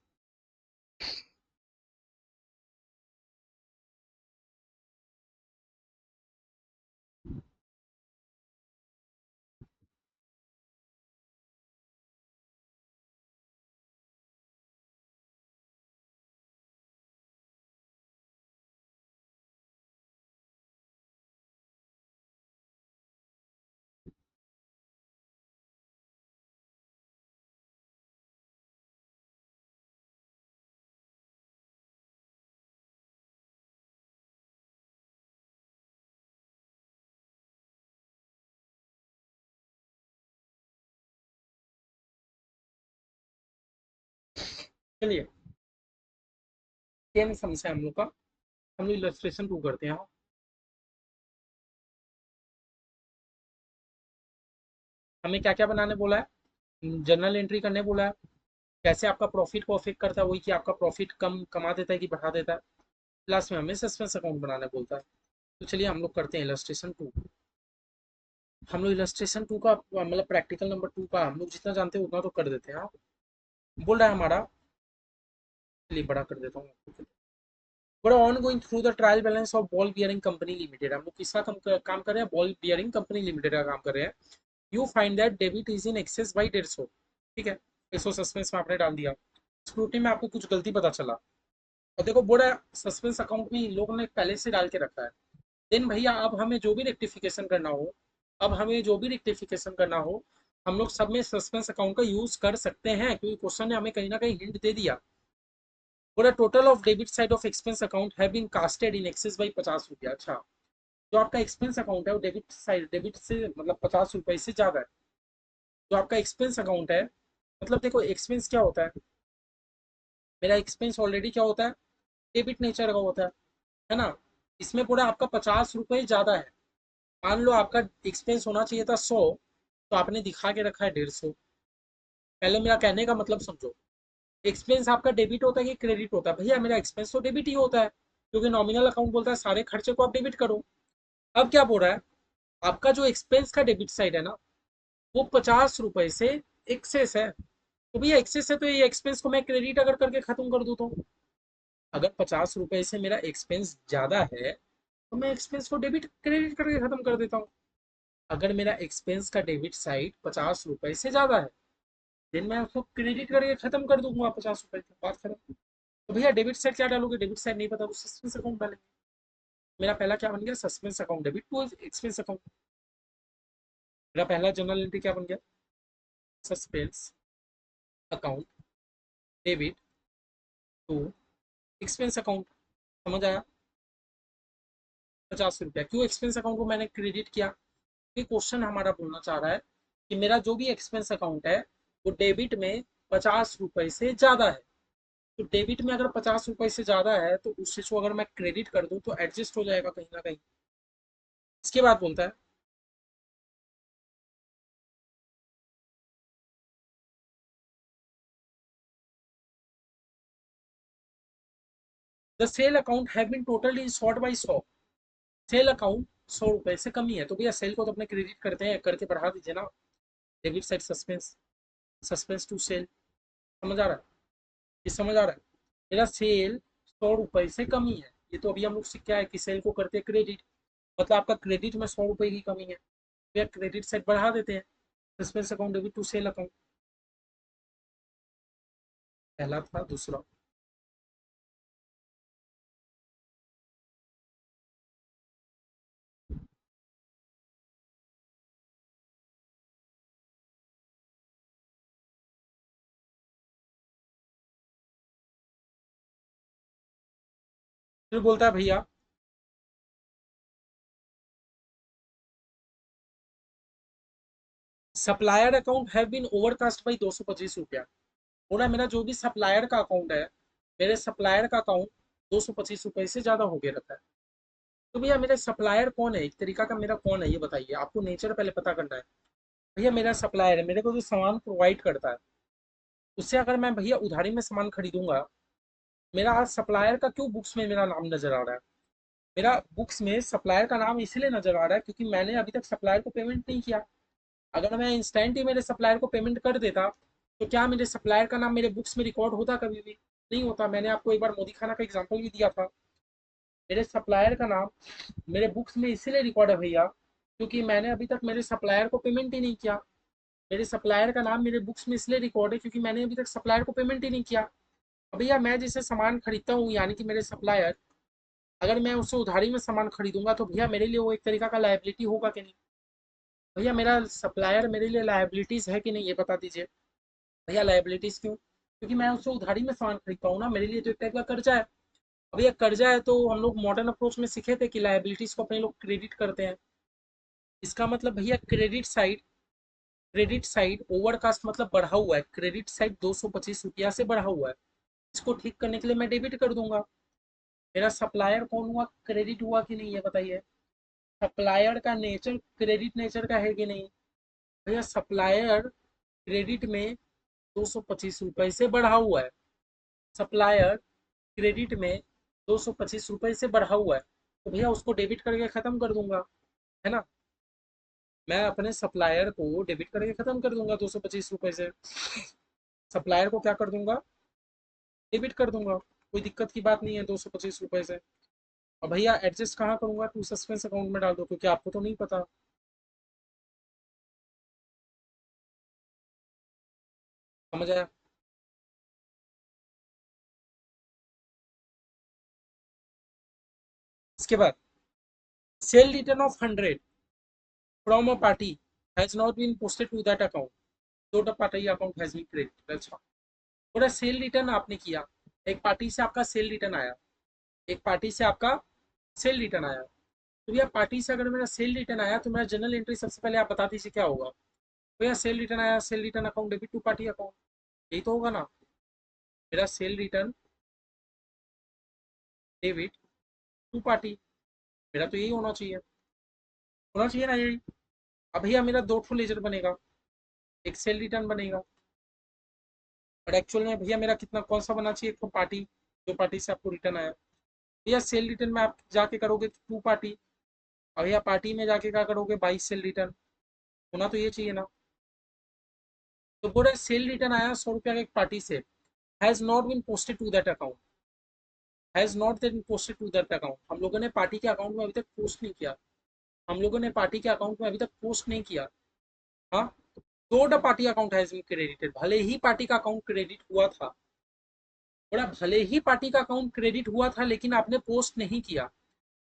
चलिए सेम समस्या है हम लोग का। हम लोग इलस्ट्रेशन 2 करते हैं। हमें क्या क्या बनाने बोला है, जर्नल एंट्री करने बोला है। कैसे आपका प्रॉफिट को अफेक्ट करता है, वही कि आपका प्रॉफिट कम कमा देता है कि बढ़ा देता है। लास्ट में हमें सस्पेंस अकाउंट बनाने बोलता है। तो चलिए हम लोग करते हैं इलस्ट्रेशन 2। हम लोग इलस्ट्रेशन 2 का मतलब प्रैक्टिकल नंबर 2 का हम लोग जितना जानते हैं उतना तो कर देते हैं। हाँ, बोल रहा है हमारा। चलिए बड़ा कर देता हूँ। बड़ा on going through the trial balance of ball bearing company limited. हम लोग किसका काम कर रहे हैं, बॉल बियरिंग कंपनी लिमिटेड का काम कर रहे हैं। You find that debit is in excess by 150। ठीक है, 100 सस्पेंस में आपने डाल दिया। स्क्रूटनी में आपको कुछ गलती पता चला, और देखो बोला सस्पेंस अकाउंट में लोगों ने पहले से डाल के रखा है। देन भैया अब हमें जो भी रेक्टिफिकेशन करना हो, अब हमें जो भी रेक्टिफिकेशन करना हो, हम लोग सब में सस्पेंस अकाउंट का यूज कर सकते हैं, क्योंकि क्वेश्चन ने हमें कहीं ना कहीं हिंट दे दिया। बोला total of debit side of expense account have been casted in excess by 50 रुपया। अच्छा, जो आपका एक्सपेंस अकाउंट है वो डेबिट साइड, डेबिट से मतलब 50 रुपए से ज्यादा है। जो आपका एक्सपेंस अकाउंट है, मतलब देखो एक्सपेंस क्या होता है, मेरा एक्सपेंस ऑलरेडी क्या होता है, डेबिट नेचर का होता है ना। इसमें पूरा आपका 50 रुपए ज्यादा है। मान लो आपका एक्सपेंस होना चाहिए था 100, तो आपने दिखा के रखा है 150। पहले मेरा कहने का मतलब समझो, एक्सपेंस आपका डेबिट होता है कि क्रेडिट होता है? भैया मेरा एक्सपेंस तो डेबिट ही होता है, क्योंकि नॉमिनल अकाउंट बोलता है सारे खर्चे को आप डेबिट करो। अब क्या बोल रहा है, आपका जो एक्सपेंस का डेबिट साइड है ना, वो 50 रुपए से एक्सेस है। तो भैया एक्सेस है तो ये एक्सपेंस को मैं क्रेडिट अगर करके खत्म कर दूं, तो अगर 50 रुपए से मेरा एक्सपेंस ज्यादा है तो मैं एक्सपेंस को डेबिट क्रेडिट करके खत्म कर देता हूँ। अगर मेरा एक्सपेंस का डेबिट साइड 50 रुपए से ज्यादा है, देन मैं उसको क्रेडिट करके खत्म कर दूंगा 50 रुपए की बात खत्म। तो भैया डेबिट साइड क्या डालोगे, डेबिट साइड नहीं पता तो सस्पेंस अकाउंट डालेंगे। मेरा पहला क्या बन गया, suspense account debit to expense account. मेरा पहला जर्नल एंट्री क्या बन गया, suspense account debit to expense account. समझ आया? 50 रुपया क्यों एक्सपेंस अकाउंट को मैंने क्रेडिट किया, क्योंकि क्वेश्चन हमारा बोलना चाह रहा है कि मेरा जो भी एक्सपेंस अकाउंट है वो डेबिट में 50 रुपए से ज्यादा है। तो डेबिट में अगर 50 रुपए से ज्यादा है तो उस चीज को अगर मैं क्रेडिट कर दूं तो एडजस्ट हो जाएगा कहीं ना कहीं। इसके बाद बोलता है the sale account have been totally short by 100। Sale account 100 रुपए से कम ही है, तो भैया सेल को तो अपने क्रेडिट करते हैं, करके बढ़ा दीजिए ना। Debit side suspense, suspense to sale. समझ आ रहा है? ये समझ आ रहा है? मेरा सेल 100 रुपए से कम ही है, ये तो अभी हम लोग सीख क्या है कि सेल को करते हैं क्रेडिट, मतलब आपका क्रेडिट में 100 रुपए की कमी है, भैया क्रेडिट साइड बढ़ा देते हैं। Suspense account debit to sale account. पहला था, दूसरा फिर बोलता है भैया supplier account have been overcast by 225 रुपया। बोला मेरा जो भी सप्लायर का अकाउंट है, मेरे सप्लायर का अकाउंट 225 रुपए से ज्यादा हो गया रहता है। तो भैया मेरे सप्लायर कौन है, एक तरीका का मेरा कौन है ये बताइए, आपको नेचर पहले पता करना है। भैया मेरा सप्लायर है, मेरे को जो सामान प्रोवाइड करता है, उससे अगर मैं भैया उधारी में सामान खरीदूंगा, मेरा आज सप्लायर का क्यों बुक्स में मेरा नाम नजर आ रहा है? मेरा बुक्स में सप्लायर का नाम इसलिए नजर आ रहा है क्योंकि मैंने अभी तक सप्लायर को पेमेंट नहीं किया। अगर मैं इंस्टेंट ही मेरे सप्लायर को पेमेंट कर देता, तो क्या मेरे सप्लायर का नाम मेरे बुक्स में रिकॉर्ड होता? कभी भी नहीं होता। मैंने आपको एक बार मोदी खाना का एग्जाम्पल भी दिया था। मेरे सप्लायर का नाम मेरे बुक्स में इसीलिए रिकॉर्ड है भैया, क्योंकि मैंने अभी तक मेरे सप्लायर को पेमेंट ही नहीं किया। मेरे सप्लायर का नाम मेरे बुक्स में इसलिए रिकॉर्ड है क्योंकि मैंने अभी तक सप्लायर को पेमेंट ही नहीं किया। अब भैया मैं जिसे सामान खरीदता हूँ, यानी कि मेरे सप्लायर, अगर मैं उससे उधारी में सामान खरीदूंगा तो भैया मेरे लिए वो एक तरीका का लायबिलिटी होगा कि नहीं? भैया मेरा सप्लायर मेरे लिए लायबिलिटीज है कि नहीं, ये बता दीजिए। भैया लायबिलिटीज क्यों? क्योंकि मैं उससे उधारी में सामान खरीदता हूँ ना, मेरे लिए तो एक टाइप का कर्जा है। अब भैया कर्जा है तो हम लोग मॉडर्न अप्रोच में सीखे थे कि लायबिलिटीज को अपने लोग क्रेडिट करते हैं। इसका मतलब भैया क्रेडिट साइड ओवरकास्ट मतलब बढ़ा हुआ है, क्रेडिट साइड 225 रुपया से बढ़ा हुआ है। इसको ठीक करने के लिए मैं डेबिट कर दूंगा। मेरा सप्लायर कौन हुआ, क्रेडिट हुआ कि नहीं ये बताइए। सप्लायर का नेचर क्रेडिट नेचर का है कि नहीं। भैया सप्लायर क्रेडिट में 225 रुपए से बढ़ा हुआ है। सप्लायर क्रेडिट में 225 रुपए से बढ़ा हुआ है, तो भैया उसको डेबिट करके खत्म कर दूंगा, है ना। मैं अपने सप्लायर को डेबिट करके खत्म कर दूंगा 225 रुपए से। सप्लायर को क्या कर दूंगा, डेबिट कर दूंगा। कोई दिक्कत की बात नहीं है 225 रुपए से। और भैया एडजस्ट कहाँ करूंगा, टू सस्पेंस अकाउंट में डाल दो, क्योंकि आपको तो नहीं पता। समझ आया। इसके बाद sale return of 100 from a party has not been posted to that account, so the party account has been created, that's all। पूरा सेल रिटर्न आपने किया, एक पार्टी से आपका सेल रिटर्न आया, एक पार्टी से आपका सेल रिटर्न आया। तो भैया पार्टी से अगर मेरा सेल रिटर्न आया तो मेरा जनरल एंट्री सबसे पहले आप बता दीजिए क्या होगा। भैया सेल रिटर्न आया, sale return account debit to party account, यही तो होगा ना। मेरा sale return debit to party, मेरा तो यही होना चाहिए ना यही। अब भैया मेरा दो ठो लेजर बनेगा, एक सेल रिटर्न बनेगा, और एक्चुअल में भैया मेरा कितना कौन सा बना चाहिए, एक तो पार्टी, जो पार्टी से आपको रिटर्न आया। भैया सेल रिटर्न में आप जाके करोगे टू पार्टी, और भैया पार्टी में जाके क्या करोगे, 22 सेल रिटर्न, होना तो ये चाहिए ना। तो बोले सेल रिटर्न आया 100 रुपया का एक पार्टी से, has not been posted to that account, has not been posted to that account, हम लोगों ने पार्टी के अकाउंट में अभी तक पोस्ट नहीं किया, हम लोगों ने पार्टी के अकाउंट में अभी तक पोस्ट नहीं किया। हाँ, तो the party account has been credited, भले ही पार्टी का अकाउंट क्रेडिट हुआ था, बोला भले ही पार्टी का अकाउंट क्रेडिट हुआ था, लेकिन आपने पोस्ट नहीं किया।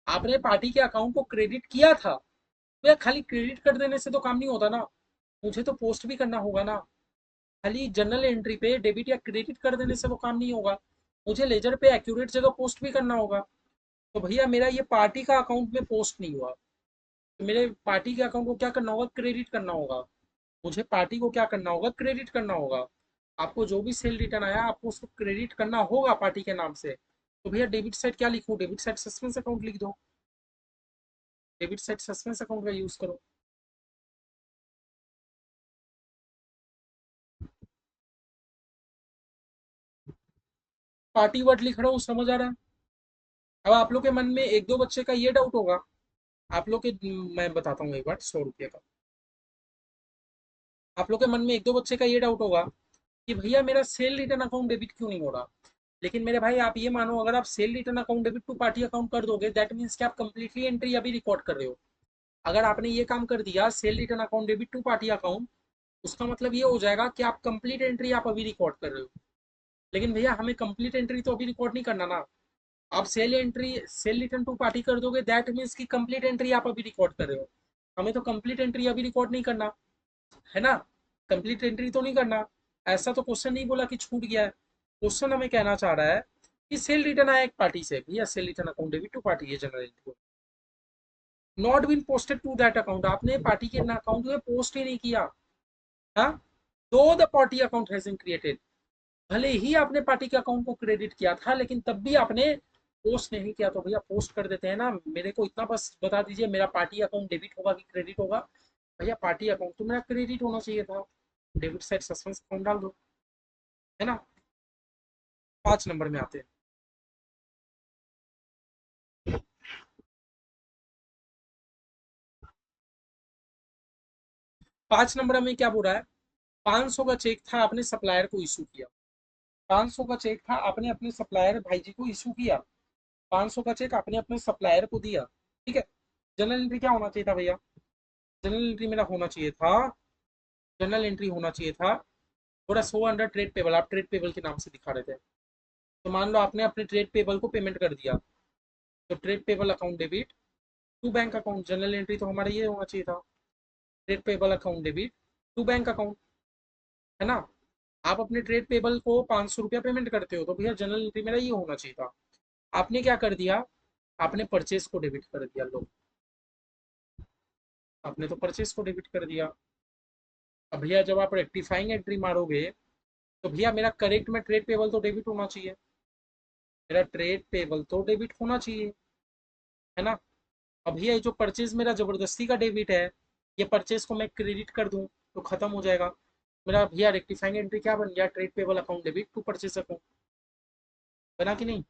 आपने पार्टी के अकाउंट को क्रेडिट किया था, तो यार खाली क्रेडिट कर देने से तो काम नहीं होता ना, मुझे तो पोस्ट भी करना होगा ना। खाली जनरल एंट्री पे डेबिट या क्रेडिट कर देने से वो काम नहीं होगा, मुझे लेजर पे एक्यूरेट जगह पोस्ट भी करना होगा। तो भैया मेरा ये पार्टी का अकाउंट में पोस्ट नहीं हुआ, तो मेरे पार्टी के अकाउंट को क्या करना होगा, क्रेडिट करना होगा। मुझे पार्टी को क्या करना होगा, क्रेडिट करना होगा। आपको जो भी सेल रिटर्न आया आपको उसको क्रेडिट करना होगा पार्टी के नाम से। तो भैया डेबिट साइड क्या लिखूं, डेबिट साइड सस्पेंस अकाउंट लिख दो, डेबिट साइड सस्पेंस अकाउंट का यूज करो। पार्टी वर्ड लिख रहा हूँ, समझ आ रहा है। अब आप लोग के मन में एक दो बच्चे का ये डाउट होगा, आप लोग के, मैं बताता हूँ एक बार, 100 रुपये का, आप लोग के मन में एक दो बच्चे का ये डाउट होगा कि भैया मेरा सेल रिटर्न अकाउंट डेबिट क्यों नहीं हो रहा। लेकिन मेरे भाई आप ये मानो, अगर आप sale return account debit to party account कर दोगे, दैट मीन्स कि आप कंप्लीटली एंट्री अभी रिकॉर्ड कर रहे हो। अगर आपने ये काम कर दिया, sale return account debit to party account, उसका मतलब ये हो जाएगा कि आप कंप्लीट एंट्री आप अभी रिकॉर्ड कर रहे हो। लेकिन भैया हमें कंप्लीट एंट्री तो अभी रिकॉर्ड नहीं करना ना। आप सेल रिटर्न टू पार्टी कर दोगे, दैट मीन्स कि कंप्लीट एंट्री आप अभी रिकॉर्ड कर रहे हो। हमें तो कंप्लीट एंट्री अभी रिकॉर्ड नहीं करना, है ना। कंप्लीट एंट्री तो नहीं करना। ऐसा तो क्वेश्चन नहीं बोला कि छूट गया है, क्वेश्चन हमें कहना चाह रहा है कि सेल रिटर्न आया एक पार्टी से, भैया sale return account debit to party है general entry, not been posted to that account, आपने पार्टी के अकाउंट में पोस्ट ही नहीं किया। हाँ, though the party account has been created, भले ही आपने पार्टी के अकाउंट को क्रेडिट किया था, लेकिन तब भी आपने पोस्ट नहीं किया। तो भैया पोस्ट कर देते हैं ना, मेरे को इतना बस बता दीजिए मेरा पार्टी अकाउंट डेबिट होगा कि क्रेडिट होगा। भैया पार्टी अकाउंट तो मेरा क्रेडिट होना चाहिए था, डेबिट साइड सस्पेंस अकाउंट डाल दो, है ना। 5 नंबर में आते हैं। 5 नंबर में क्या बोल रहा है, 500 का चेक था, आपने सप्लायर को इशू किया। 500 का चेक था, आपने अपने सप्लायर भाई जी को इशू किया। 500 का चेक आपने अपने सप्लायर को दिया, ठीक है। जनरल एंट्री क्या होना चाहिए था भैया, जनरल एंट्री मेरा होना चाहिए था, जनरल एंट्री होना चाहिए था थोड़ा 100 अंडर ट्रेड पेबल, आप ट्रेड पेबल के नाम से दिखा रहे थे। तो मान लो आपने अपने ट्रेड पेबल को पेमेंट कर दिया, तो trade payable account debit to bank account, general entry तो हमारा ये होना चाहिए था, trade payable account debit to bank account, है ना। आप अपने ट्रेड पेबल को 500 रुपया पेमेंट करते हो, तो भैया जनरल एंट्री मेरा ये होना चाहिए था। आपने क्या कर दिया, आपने परचेस को डेबिट कर दिया, लो, आपने तो परचेस को डेबिट कर दिया। अब भैया जब आप रेक्टिफाइंग एंट्री मारोगे, तो भैया मेरा करेक्ट में ट्रेड पेबल तो डेबिट होना चाहिए, मेरा ट्रेड पेबल तो डेबिट होना चाहिए, है ना। अब भैया ये जो परचेज मेरा जबरदस्ती का डेबिट है, ये परचेज को मैं क्रेडिट कर दूं तो खत्म हो जाएगा। मेरा भैया रेक्टिफाइंग एंट्री क्या बन गया, trade payable account debit to purchase account, बना कि नहीं।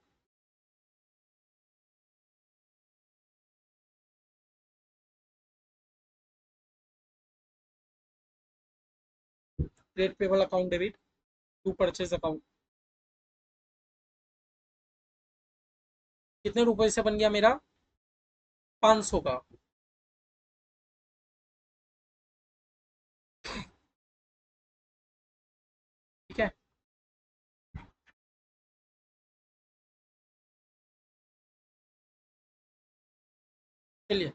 Trade payable account debit to purchase account, कितने रुपए से बन गया मेरा, 500 का। ठीक है, चलिए।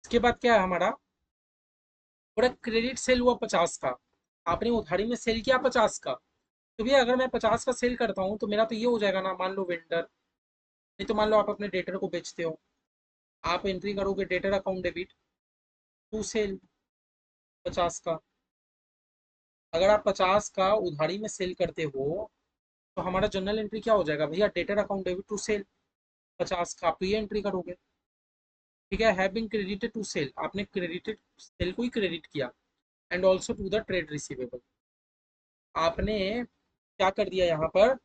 इसके बाद क्या है हमारा, पूरा क्रेडिट सेल हुआ 50 का, आपने उधारी में सेल किया 50 का। तो भैया अगर मैं 50 का सेल करता हूँ तो मेरा तो ये हो जाएगा ना, मान लो वेंडर, नहीं तो मान लो आप अपने डेटर को बेचते हो, आप एंट्री करोगे debtor account debit to sale 50 का। अगर आप 50 का उधारी में सेल करते हो तो हमारा जनरल एंट्री क्या हो जाएगा भैया, debtor account debit to sale 50 का, आप तो ये एंट्री करोगे। ठीक है, have been credited to sale, आपने क्रेडिटेड सेल को ही क्रेडिट किया, and also to the trade receivable, आपने क्या कर दिया यहाँ पर,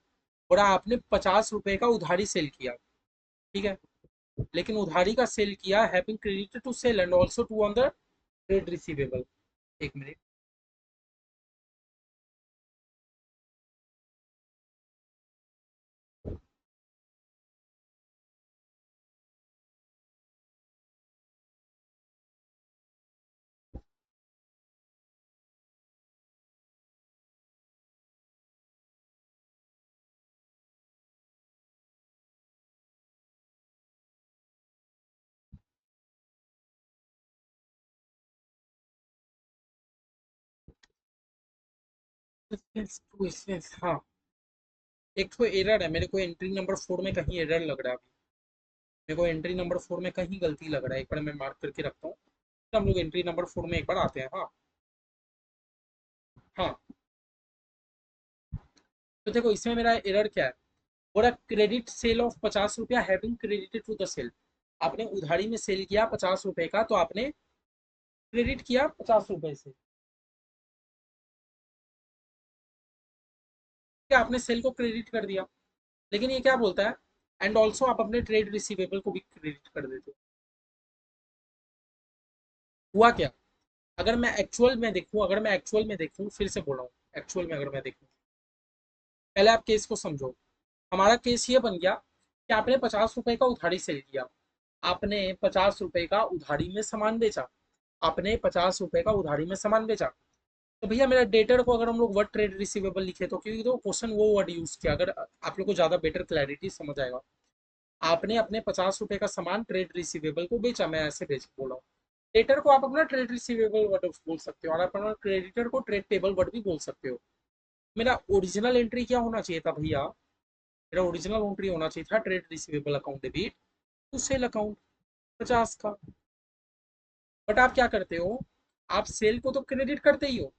और आपने 50 रुपए का उधारी सेल किया। ठीक है, लेकिन उधारी का सेल किया, having credited to sale and also to on the trade receivable. एक मिनट, हाँ, एक तो एरर है, मेरे को एंट्री नंबर 4 में कहीं एरर लग रहा है अभी, मेरे को एंट्री नंबर 4 में कहीं गलती लग रहा है, एक बार मैं मार्क करके रखता हूँ। तो हम लोग एंट्री नंबर 4 में एक बार आते हैं। हाँ, हाँ, तो देखो इसमें मेरा एरर क्या है, बोला क्रेडिट सेल ऑफ 50 रुपया having credited to the sale, आपने उधारी में सेल किया 50 रुपए का, तो आपने क्रेडिट किया 50 रुपए से, क्या आपने सेल को क्रेडिट कर दिया। लेकिन ये क्या बोलता है, एंड ऑल्सो आप अपने ट्रेड रिसीवेबल को भी क्रेडिट कर देते हो। हुआ क्या, अगर मैं एक्चुअल में देखूं, अगर मैं एक्चुअल में देखूं, फिर से बोल रहा हूँ, एक्चुअल में अगर मैं देखूं, पहले आप केस को समझो। हमारा केस ये बन गया कि आपने 50 रुपए का उधारी सेल किया, आपने 50 रुपए का उधारी में सामान बेचा, आपने 50 रुपए का उधारी में सामान बेचा। तो भैया मेरा डेटर को अगर हम लोग वर्ड ट्रेड रिसीवेबल लिखे तो, क्योंकि तो क्वेश्चन वो वर्ड यूज किया, अगर आप लोग को ज्यादा बेटर क्लैरिटी समझ आएगा, आपने अपने 50 रुपए का सामान ट्रेड रिसीवेबल को बेचा, मैं ऐसे बेच बोला हूँ। डेटर को आप अपना ट्रेड रिसीवेबल वर्ड बोल सकते हो, और आप अपना क्रेडिटर को ट्रेड पेबल वर्ड भी बोल सकते हो। मेरा ओरिजिनल एंट्री क्या होना चाहिए था भैया, मेरा ओरिजिनल एंट्री होना चाहिए था trade receivable account debit to sale account 50 का। बट आप क्या करते हो, आप सेल को तो क्रेडिट करते ही हो,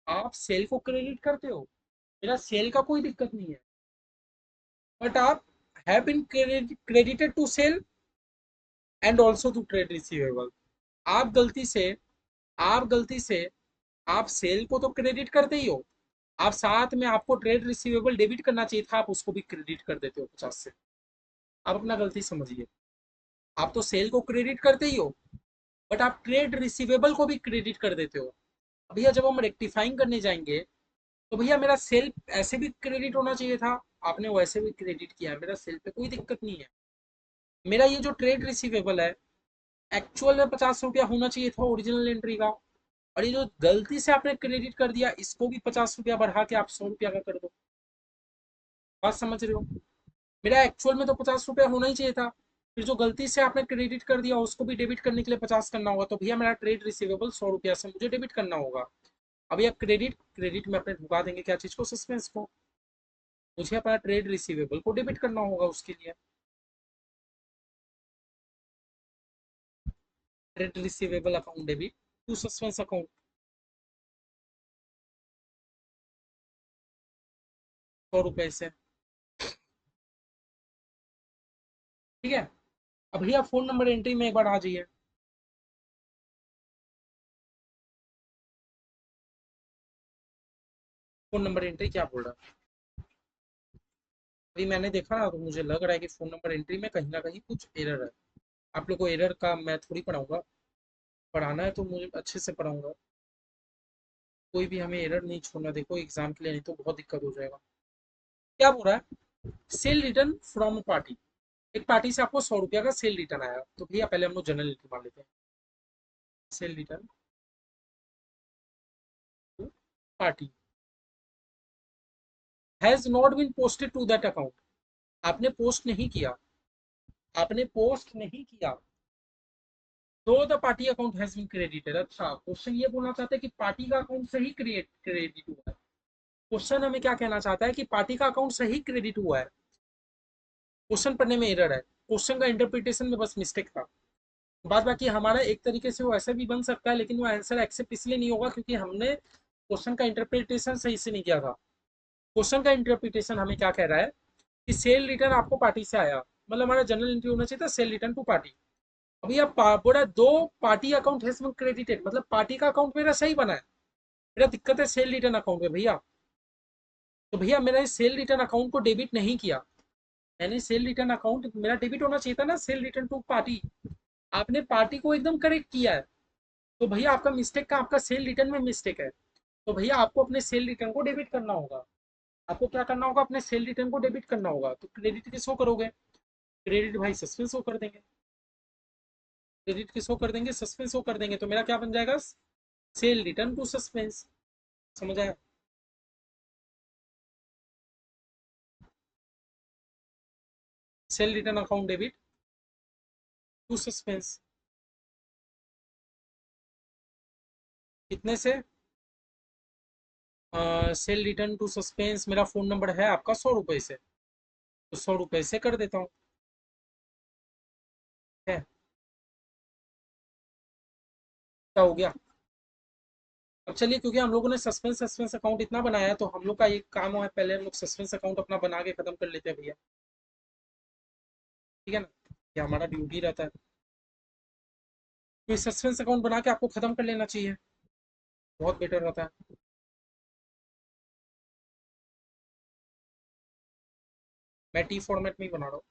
आप सेल को क्रेडिट करते हो, मेरा सेल का कोई दिक्कत नहीं है, बट आप have been credited to sale and also to trade receivable, आप गलती से, आप गलती से, आप सेल को तो क्रेडिट करते ही हो, आप साथ में आपको ट्रेड रिसीवेबल डेबिट करना चाहिए था, आप उसको भी क्रेडिट कर देते हो 50 से। आप अपना गलती समझिए, आप तो सेल को क्रेडिट करते ही हो, बट आप ट्रेड रिसीवेबल को भी क्रेडिट कर देते हो। भैया जब हम रेक्टिफाइंग करने जाएंगे तो भैया मेरा सेल ऐसे भी क्रेडिट होना चाहिए था, आपने वैसे भी क्रेडिट किया है, मेरा सेल पे कोई दिक्कत नहीं है। मेरा ये जो ट्रेड रिसीवेबल है, एक्चुअल में 50 रुपया होना चाहिए था ओरिजिनल एंट्री का, और ये जो गलती से आपने क्रेडिट कर दिया, इसको भी 50 रुपया बढ़ा के आप 100 रुपया का कर दो। बात समझ रहे हो, मेरा एक्चुअल में तो 50 रुपया होना ही चाहिए था, फिर जो गलती से आपने क्रेडिट कर दिया उसको भी डेबिट करने के लिए 50 करना होगा, तो भैया मेरा ट्रेड रिसीवेबल 100 रुपया से मुझे डेबिट करना होगा। अब यह क्रेडिट क्रेडिट में अपने ढुका देंगे क्या चीज को, सस्पेंस को। मुझे अपना ट्रेड रिसीवेबल को डेबिट करना होगा उसके लिए। Trade receivable account debit to suspense account. 100 रुपए से। ठीक है। अब भैया फोन नंबर एंट्री में एक बार आ जाइए। फोन नंबर एंट्री क्या बोल रहा है? अभी मैंने देखा ना, तो मुझे लग रहा है कि फोन नंबर एंट्री में कहीं ना कहीं कुछ एरर है। आप लोग को एरर का मैं थोड़ी पढ़ाऊंगा। पढ़ाना है तो मुझे अच्छे से पढ़ाऊंगा। कोई भी हमें एरर नहीं छोड़ना, देखो एग्जाम के लिए, नहीं तो बहुत दिक्कत हो जाएगा। क्या बोल रहा है? Cell return from party. एक पार्टी से आपको 100 रुपया का सेल रिटर्न आया, तो भैया पहले हम लोग जनरल एंट्री मान लेते हैं। Sale return to party has not been posted to that account. आपने पोस्ट नहीं किया। आपने पोस्ट नहीं किया, तो the party account has been credited. अच्छा, क्वेश्चन ये बोलना चाहते हैं कि पार्टी का अकाउंट से ही क्रेडिट हुआ है। क्वेश्चन हमें क्या कहना चाहता है कि पार्टी का अकाउंट से ही क्रेडिट हुआ है। क्वेश्चन पढ़ने में एरर है, क्वेश्चन का इंटरप्रिटेशन में बस मिस्टेक था। बात बाकी हमारा एक तरीके से वो ऐसे भी बन सकता है, लेकिन वो आंसर एक्सेप्ट इसलिए नहीं होगा क्योंकि हमने क्वेश्चन का इंटरप्रिटेशन सही से नहीं किया था। क्वेश्चन का इंटरप्रिटेशन हमें क्या कह रहा है कि सेल रिटर्न आपको पार्टी से आया, मतलब हमारा जनरल एंट्री होना चाहिए था सेल रिटर्न टू पार्टी। अभी आप बोला दो party account has been credited, मतलब पार्टी का अकाउंट मेरा सही बना है। मेरा दिक्कत है सेल रिटर्न अकाउंट में भैया। तो भैया मैंने सेल रिटर्न अकाउंट को डेबिट नहीं किया। मैंने सेल रिटर्न अकाउंट मेरा डेबिट होना चाहिए था ना, सेल रिटर्न टू पार्टी। आपने पार्टी को एकदम करेक्ट किया है। तो भैया आपका मिस्टेक का आपका सेल रिटर्न में मिस्टेक है। तो भैया आपको अपने सेल रिटर्न को डेबिट करना होगा। आपको क्या करना होगा? अपने सेल रिटर्न को डेबिट करना होगा। तो क्रेडिट किस को करोगे? क्रेडिट भाई सस्पेंस को कर देंगे। क्रेडिट किसको कर देंगे? सस्पेंस को कर देंगे। तो मेरा क्या बन जाएगा? Sale return to suspense. समझ आया? Sale return account debit to suspense. कितने से? सेल रिटर्न टू सस्पेंस मेरा फोन नंबर है आपका 100 रुपए से, तो 100 रुपए से कर देता हूँ। है? क्या हो गया? अब चलिए, क्योंकि हम लोगों ने सस्पेंस सस्पेंस अकाउंट इतना बनाया है, तो हम लोग का एक काम है, पहले हम लोग सस्पेंस अकाउंट अपना बना के खत्म कर लेते हैं भैया। ठीक है ना? ये हमारा ड्यूटी रहता है। तो सस्पेंस अकाउंट बना के आपको खत्म कर लेना चाहिए, बहुत बेटर रहता है। मैं टी फॉर्मेट में ही बना रहा हूँ।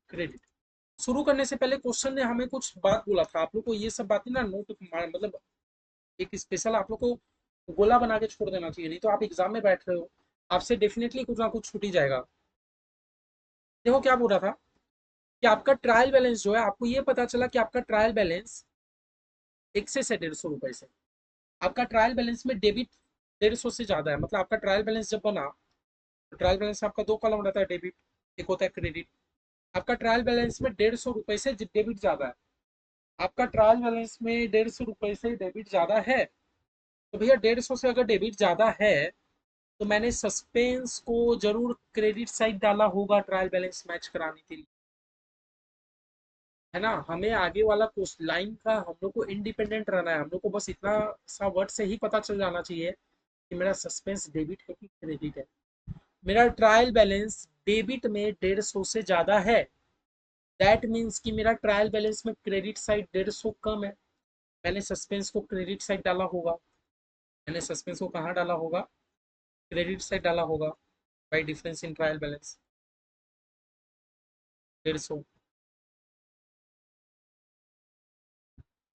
क्रेडिट शुरू करने से पहले क्वेश्चन ने हमें कुछ बात बोला था, आप लोग को ये सब बातें ना नोट, मतलब एक स्पेशल आप लोग को गोला बना के छोड़ देना चाहिए, नहीं तो आप एग्जाम में बैठ रहे हो, आपसे डेफिनेटली कुछ ना कुछ छूट ही जाएगा। देखो क्या बोल रहा था कि आपका ट्रायल बैलेंस जो है, आपको ये पता चला कि आपका ट्रायल बैलेंस एक्सेस है 150 रुपए से। आपका ट्रायल बैलेंस में डेबिट 150 से ज्यादा है, मतलब आपका ट्रायल बैलेंस जब बना, तो ट्रायल बैलेंस आपका दो कॉलम रहता है, डेबिट एक होता है क्रेडिट। आपका ट्रायल बैलेंस में 150 रुपए से डेबिट ज्यादा है। आपका ट्रायल बैलेंस में 150 रुपए से डेबिट ज्यादा है। तो भैया 150 से अगर डेबिट ज्यादा है, तो मैंने सस्पेंस को जरूर क्रेडिट साइड डाला होगा ट्रायल बैलेंस मैच कराने के लिए। है ना? हमें आगे वाला लाइन का हम लोग को इंडिपेंडेंट रहना है, हम लोग को बस इतना सा वर्ड से ही पता चल जाना चाहिए कि मेरा सस्पेंस डेबिट है कि क्रेडिट है। मेरा ट्रायल बैलेंस डेबिट में 150 से ज्यादा है, दैट मीन्स कि मेरा ट्रायल बैलेंस में क्रेडिट साइड 150 कम है। मैंने सस्पेंस को क्रेडिट साइड डाला होगा। मैंने सस्पेंस को कहाँ डाला होगा? क्रेडिट साइड डाला होगा, by difference in trial balance 150।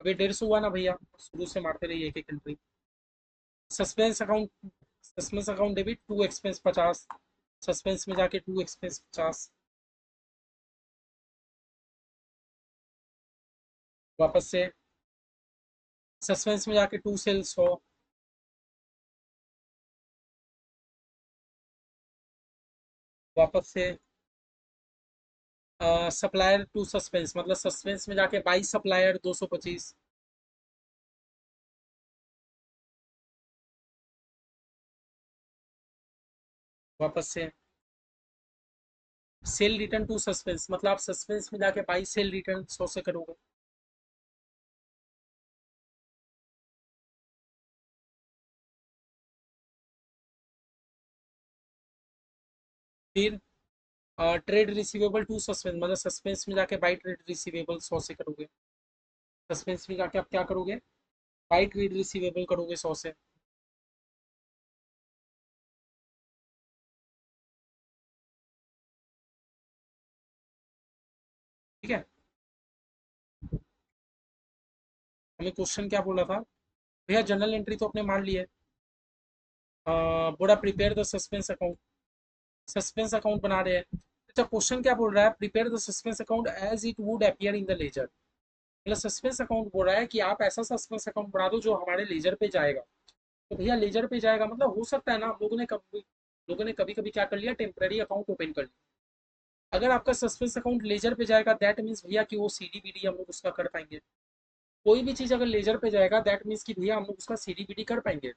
अभी 150 हुआ ना भैया, शुरू से मारते रहिए एक एक entry. Suspense account, suspense account debit to expense 50। Suspense में जाके टू एक्सपेंस 50, वापस से सस्पेंस में जाके टू सेल 100, वापस से सप्लायर टू सस्पेंस, मतलब सस्पेंस में जाके बाई सप्लायर 225। वापस से सेल रिटर्न टू सस्पेंस, मतलब आप सस्पेंस में जाके बाई सेल रिटर्न 100 से करोगे। फिर ट्रेड रिसीवेबल टू सस्पेंस, मतलब सस्पेंस में जाके बाई ट्रेड रिसीवेबल 100 से करोगे। सस्पेंस में जाके आप क्या करोगे, बाई ट्रेड रिसीवेबल करोगे 100 से। ठीक है। हमें क्वेश्चन क्या बोला था भैया, जनरल एंट्री तो अपने मान लिए। बोला prepare the suspense account, suspense account बना रहे हैं। अच्छा, क्वेश्चन क्या बोल रहा है, prepare the suspense account as it would appear in the ledger. मतलब सस्पेंस अकाउंट बोल रहा है कि आप ऐसा सस्पेंस अकाउंट बना दो जो हमारे लेजर पे जाएगा। तो भैया लेजर पे जाएगा मतलब हो सकता है ना, आप लोगों ने कभी कभी क्या कर लिया, टेम्पररी अकाउंट ओपन कर लिया। अगर आपका सस्पेंस अकाउंट लेजर पे जाएगा दैट मीन्स भैया कि वो सीडी बीडी हम लोग उसका कर पाएंगे। कोई भी चीज अगर लेजर पे जाएगा दैट मीन्स कि भैया हम लोग उसका सीडी बीडी कर पाएंगे।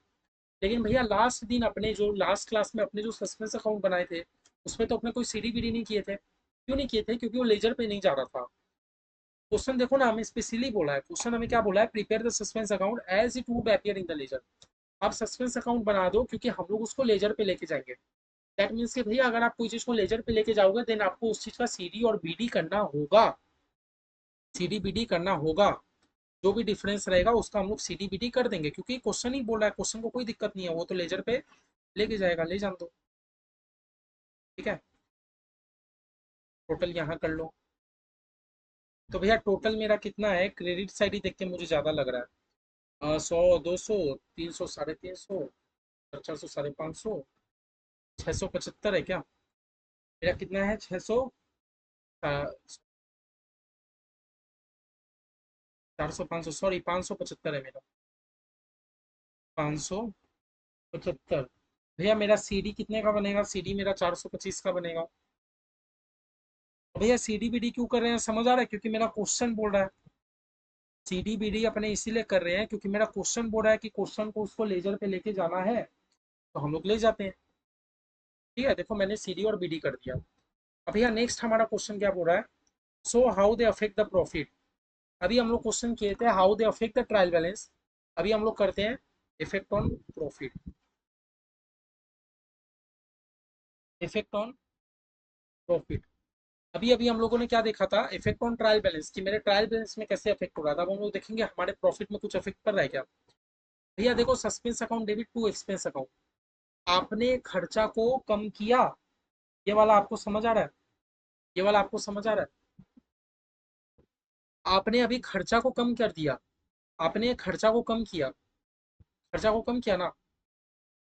लेकिन भैया लास्ट दिन अपने जो लास्ट क्लास में अपने जो सस्पेंस अकाउंट बनाए थे उसमें तो अपने कोई सीडी बीडी नहीं किए थे। क्यों नहीं किए थे, क्योंकि वो लेजर पे नहीं जा रहा था। क्वेश्चन देखो ना, हमें स्पेशली बोला है, क्वेश्चन हमें क्या बोला है, prepare the suspense account as it would appear in the ledger. आप सस्पेंस अकाउंट बना दो क्योंकि हम लोग उसको लेजर पे लेके जाएंगे। दैट मीन्स कि भैया अगर आप कोई चीज को लेजर पे लेके जाओगे देन आपको उस चीज का सीडी और बीडी करना होगा। सीडी बीडी करना होगा। जो भी डिफरेंस रहेगा उसका हम लोग सीडी बीडी कर देंगे, क्योंकि क्वेश्चन ही बोल रहा है, क्वेश्चन को कोई दिक्कत नहीं है, वो तो लेजर पे लेके जाएगा, ले जान दो। ठीक है। टोटल यहाँ कर लो। तो भैया टोटल मेरा कितना है, क्रेडिट साइड ही देख के मुझे ज्यादा लग रहा है। 100, 200, 300, 350, 400, 550, 675 है क्या? मेरा कितना है, 600, 400, 500, सॉरी 575 है मेरा। 575। भैया मेरा सीडी कितने का बनेगा, सीडी मेरा 425 का बनेगा। भैया सीडी बीडी क्यों कर रहे हैं समझ आ रहा है, क्योंकि मेरा क्वेश्चन बोल रहा है। सीडी बीडी अपने इसीलिए कर रहे हैं क्योंकि मेरा क्वेश्चन बोल रहा है कि क्वेश्चन को उसको लेजर पे लेके जाना है, तो हम लोग ले जाते हैं। ठीक है, देखो मैंने सीडी और बीडी कर दिया। अब भैया नेक्स्ट हमारा क्वेश्चन क्या बोल रहा है, so how they affect the profit. अभी हम लोग क्वेश्चन किए थे how they affect the trial balance. अभी हम लोग करते हैं effect on profit. Effect on profit. अभी अभी हम लोगों ने क्या देखा था, इफेक्ट ऑन ट्रायल बैलेंस, कि मेरे ट्रायल बैलेंस में कैसे अफेक्ट हो रहा था। अब हम लोग देखेंगे हमारे प्रॉफिट में कुछ अफेक्ट कर रहा है क्या। भैया देखो, suspense account debit to expense account, आपने खर्चा को कम किया। ये वाला आपको समझ आ रहा है, ये वाला आपको समझ आ रहा है। आपने अभी खर्चा को कम कर दिया, आपने खर्चा को कम किया, खर्चा को कम किया ना।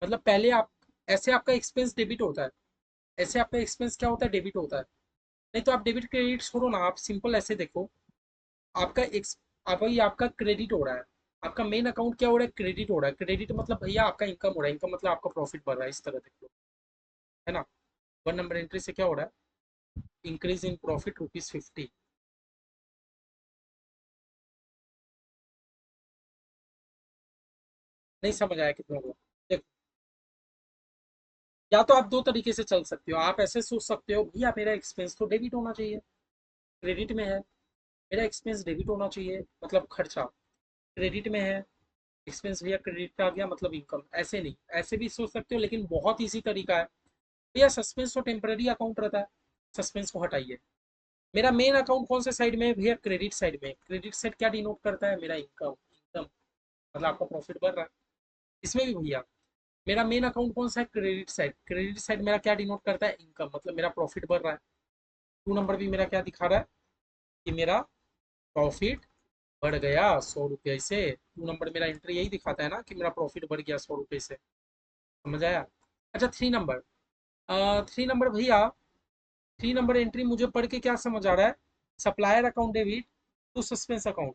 मतलब पहले आप, ऐसे आपका एक्सपेंस डेबिट होता है, ऐसे आपका एक्सपेंस क्या होता है, डेबिट होता है। नहीं तो आप डेबिट क्रेडिट छोड़ो ना, आप सिंपल ऐसे देखो, आपका एक्स आप भाई आपका क्रेडिट हो रहा है। आपका मेन अकाउंट क्या हो रहा है, क्रेडिट हो रहा है। क्रेडिट मतलब भैया आपका इनकम हो रहा है, इनकम मतलब आपका प्रॉफिट बढ़ रहा है, इस तरह देख लो, है ना। 1 नंबर एंट्री से क्या हो रहा है, इंक्रीज इन प्रॉफिट ₹50। नहीं समझ आया कितना हुआ। देखो, या तो आप दो तरीके से चल सकते हो, आप ऐसे सोच सकते हो भैया मेरा एक्सपेंस तो डेबिट होना चाहिए, क्रेडिट में है। मेरा एक्सपेंस डेबिट होना चाहिए मतलब खर्चा क्रेडिट में है, एक्सपेंस भैया क्रेडिट पे आ गया मतलब इनकम। ऐसे नहीं, ऐसे भी सोच सकते हो, लेकिन बहुत ईजी तरीका है। भैया सस्पेंस तो टेम्पररी अकाउंट रहता है, सस्पेंस को हटाइए। मेरा मेन अकाउंट कौन से साइड में है भैया, क्रेडिट साइड में। क्रेडिट साइड क्या डिनोट करता है, मेरा इनकम, इनकम मतलब आपका प्रॉफिट बढ़ रहा है। इसमें भी भैया मेरा मेन अकाउंट कौन सा है, क्रेडिट साइड। क्रेडिट साइड मेरा क्या डिनोट करता है, इनकम मतलब मेरा प्रॉफिट बढ़ रहा है। 2 नंबर भी मेरा क्या दिखा रहा है, कि मेरा प्रॉफिट बढ़ गया 100 रुपये से। 2 नंबर मेरा एंट्री यही दिखाता है ना कि मेरा प्रॉफिट बढ़ गया 100 रुपये से। समझ आया। अच्छा 3 नंबर, 3 नंबर भैया, 3 नंबर एंट्री मुझे पढ़ के क्या समझ आ रहा है, supplier account debit to suspense account.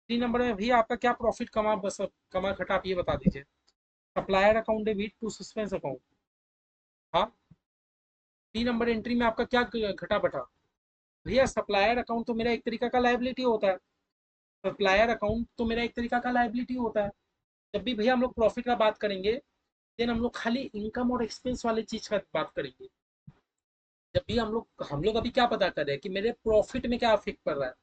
3 number में भैया आपका क्या प्रॉफिट कमा, बस कमा घटा आप ये बता दीजिए। Supplier account debit to suspense account. हाँ, 3 नंबर एंट्री में आपका क्या घटा बटा। भैया सप्लायर अकाउंट तो मेरा एक तरीका का लायबिलिटी होता है। सप्लायर अकाउंट तो मेरा एक तरीका का लायबिलिटी होता है। जब भी भैया हम लोग प्रॉफिट का बात करेंगे, देन हम लोग खाली इनकम और एक्सपेंस वाले चीज का बात करेंगे। जब भी हम लोग अभी क्या पता कर रहे हैं कि मेरे प्रॉफिट में क्या अफेक्ट पड़ रहा है।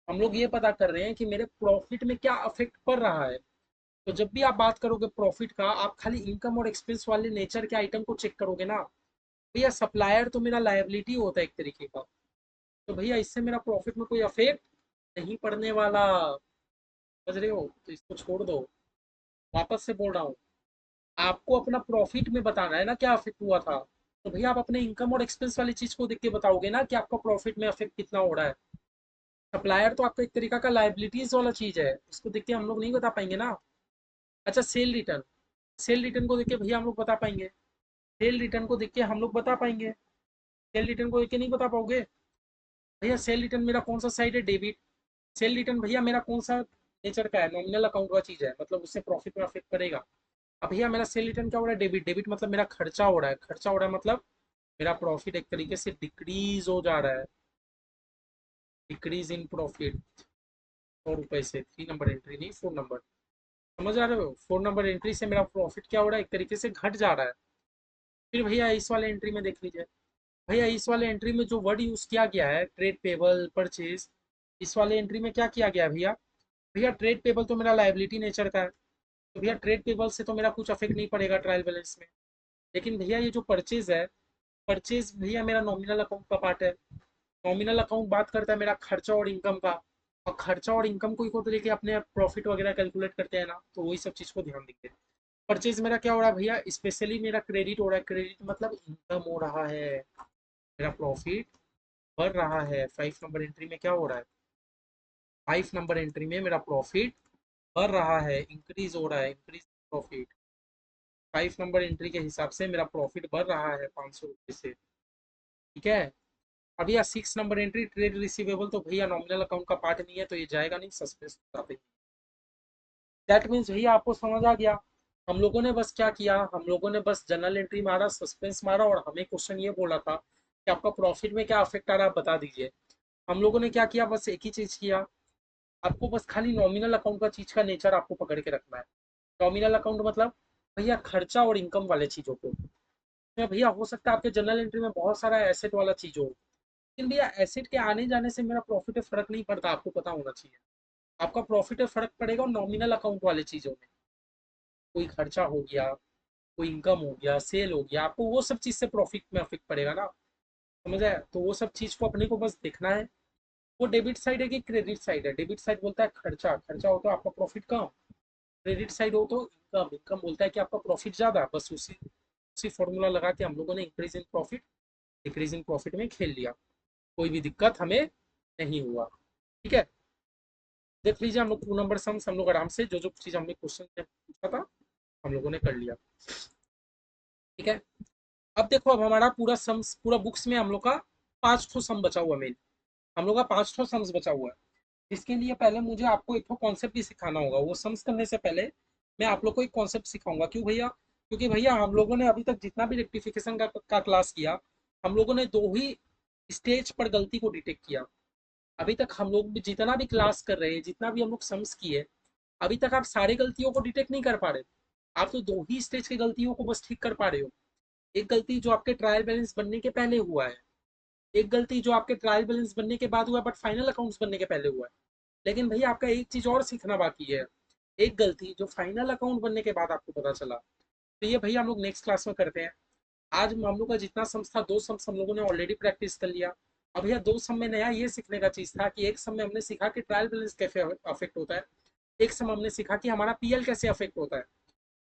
हम लोग ये पता कर रहे हैं कि मेरे प्रॉफिट में क्या अफेक्ट पड़ रहा है। तो जब भी आप बात करोगे प्रॉफिट का, आप खाली इनकम और एक्सपेंस वाले नेचर के आइटम को चेक करोगे ना। भैया सप्लायर तो मेरा लायबिलिटी होता है एक तरीके का। तो भैया इससे मेरा प्रॉफिट में कोई अफेक्ट नहीं पड़ने वाला। समझ रहे हो? तो इसको छोड़ दो। वापस से बोल रहा हूँ, आपको अपना प्रॉफिट में बताना है ना क्या अफेक्ट हुआ था। तो भैया आप अपने इनकम और एक्सपेंस वाली चीज को देख के बताओगे ना कि आपका प्रॉफिट में अफेक्ट कितना हो रहा है। सप्लायर तो आपका एक तरीका का लाइबिलिटीज वाला चीज है, उसको देख के हम लोग नहीं बता पाएंगे ना। अच्छा, सेल रिटर्न। सेल रिटर्न को देख के भैया हम लोग बता पाएंगे। सेल रिटर्न को देख के हम लोग बता पाएंगे। सेल रिटर्न को देख के नहीं बता पाओगे। भैया सेल रिटर्न मेरा कौन सा साइड है? डेबिट। सेल रिटर्न भैया मेरा कौन सा नेचर का है? नॉमिनल अकाउंट का चीज है, मतलब उससे प्रॉफिट में अफेक्ट करेगा। अब भैया मेरा सेल रिटर्न क्या हो रहा है? डेबिट। डेबिट मतलब मेरा खर्चा हो रहा है। खर्चा हो रहा है मतलब मेरा प्रॉफिट एक तरीके से डिक्रीज हो जा रहा है। Decrease in profit. 100 रुपए से 3 नंबर एंट्री नहीं, 4 नंबर। समझ आ रहे हो? 4 नंबर एंट्री से मेरा प्रॉफिट क्या हो रहा है? एक तरीके से घट जा रहा है। फिर भैया इस वाले एंट्री में देख लीजिए। भैया इस वाले एंट्री में जो वर्ड यूज किया गया है, ट्रेड पेबल परचेज, इस वाले एंट्री में क्या किया गया है भैया? भैया ट्रेड पेबल तो मेरा लाइबिलिटी नेचर का है। तो भैया ट्रेड पेबल से तो मेरा कुछ अफेक्ट नहीं पड़ेगा ट्रायल बैलेंस में। लेकिन भैया ये जो परचेज है, परचेज भैया मेरा नॉमिनल अकाउंट का पार्ट है। नॉमिनल अकाउंट बात करता है मेरा खर्चा और इनकम का। और खर्चा और इनकम को तो लेके अपने प्रॉफिट वगैरह कैलकुलेट करते हैं ना, तो वही सब चीज को ध्यान देंगे। परचेज मेरा क्या हो रहा है भैया? स्पेशली मेरा क्रेडिट हो रहा है। क्रेडिट मतलब इनकम हो रहा है। मेरा प्रॉफिट बढ़ रहा है। 5 नंबर एंट्री में क्या हो रहा है? 5 नंबर एंट्री में मेरा प्रॉफिट बढ़ रहा है, इंक्रीज हो रहा है, इंक्रीज प्रॉफिट। 5 नंबर एंट्री के हिसाब से मेरा प्रॉफिट बढ़ रहा है 500 रुपये से। ठीक है। अब भैया 6 नंबर एंट्री ट्रेड रिसीवेबल, तो भैया नॉमिनल अकाउंट का पार्ट नहीं है, तो ये जाएगा नहीं, सस्पेंस बताते हैं। दैट मीन्स भैया आपको समझ आ गया। हम लोगों ने बस क्या किया, हम लोगों ने बस जनरल एंट्री मारा, सस्पेंस मारा, और हमें क्वेश्चन ये बोला था कि आपका प्रॉफिट में क्या अफेक्ट आ रहा है, आप बता दीजिए। हम लोगों ने क्या किया, बस एक ही चीज किया। आपको बस खाली नॉमिनल अकाउंट का चीज का नेचर आपको पकड़ के रखना है। नॉमिनल अकाउंट मतलब भैया खर्चा और इनकम वाले चीजों को। तो भैया हो सकता है आपके जनरल एंट्री में बहुत सारा एसेट वाला चीज हो, लेकिन भैया एसेट के आने जाने से मेरा प्रॉफिट में फर्क नहीं पड़ता, आपको पता होना चाहिए। आपका प्रॉफिट में फर्क पड़ेगा नॉमिनल अकाउंट वाले चीजों में। कोई खर्चा हो गया, कोई इनकम हो गया, सेल हो गया, आपको वो सब चीज से प्रॉफिट में अफेक्ट पड़ेगा ना। समझ आया? तो वो सब चीज को अपने को बस देखना है। वो डेबिट साइड है कि क्रेडिट साइड है? डेबिट साइड बोलता है खर्चा, खर्चा हो तो आपका प्रॉफिट कम। क्रेडिट साइड हो तो इनकम, इनकम बोलता है कि आपका प्रॉफिट ज्यादा। बस उसी उसी फॉर्मूला लगा के हम लोगों ने increase in profit decrease in profit में खेल लिया। कोई भी दिक्कत हमें नहीं हुआ। ठीक है। देख लीजिए, हम लोग 2 नंबर सम्स हम लोग आराम से जो जो चीज हमने क्वेश्चन में पूछा था हम लोगों ने कर लिया। ठीक है। अब देखो, अब हमारा पूरा सम्स, पूरा बुक्स में हम लोग का 5 ठो सम बचा हुआ मेन। हम लोग का 5 ठो सम्स बचा हुआ है। इसके लिए पहले मुझे आपको एक कॉन्सेप्ट भी सिखाना होगा। वो सम्स करने से पहले मैं आप लोग को एक कॉन्सेप्ट सिखाऊंगा। क्यों भैया? क्योंकि भैया हम लोगों ने अभी तक जितना भी रेक्टिफिकेशन का क्लास किया, हम लोगों ने दो ही स्टेज पर गलती को डिटेक्ट किया। अभी तक हम लोग भी जितना भी क्लास कर रहे हैं, जितना भी हम लोग सम्स किए, अभी तक आप सारे गलतियों को डिटेक्ट नहीं कर पा रहे। आप तो दो ही स्टेज की गलतियों को बस ठीक कर पा रहे हो। एक गलती जो आपके ट्रायल बैलेंस बनने के पहले हुआ है, एक गलती जो आपके ट्रायल बैलेंस बनने के बाद हुआ है बट फाइनल अकाउंट्स बनने के पहले हुआ है। लेकिन भैया आपका एक चीज और सीखना बाकी है। एक गलती जो फाइनल अकाउंट बनने के बाद आपको पता चला। तो ये भैया हम लोग नेक्स्ट क्लास में करते हैं। आज हम लोग का जितना सम्स था, 2 सम्स हम लोगों ने ऑलरेडी प्रैक्टिस कर लिया। अब भैया 2 सम में नया ये सीखने का चीज था कि एक सम में हमने सीखा कि ट्रायल बैलेंस कैसे अफेक्ट होता है। एक सम हमने सीखा कि हमारा पीएल कैसे अफेक्ट होता है।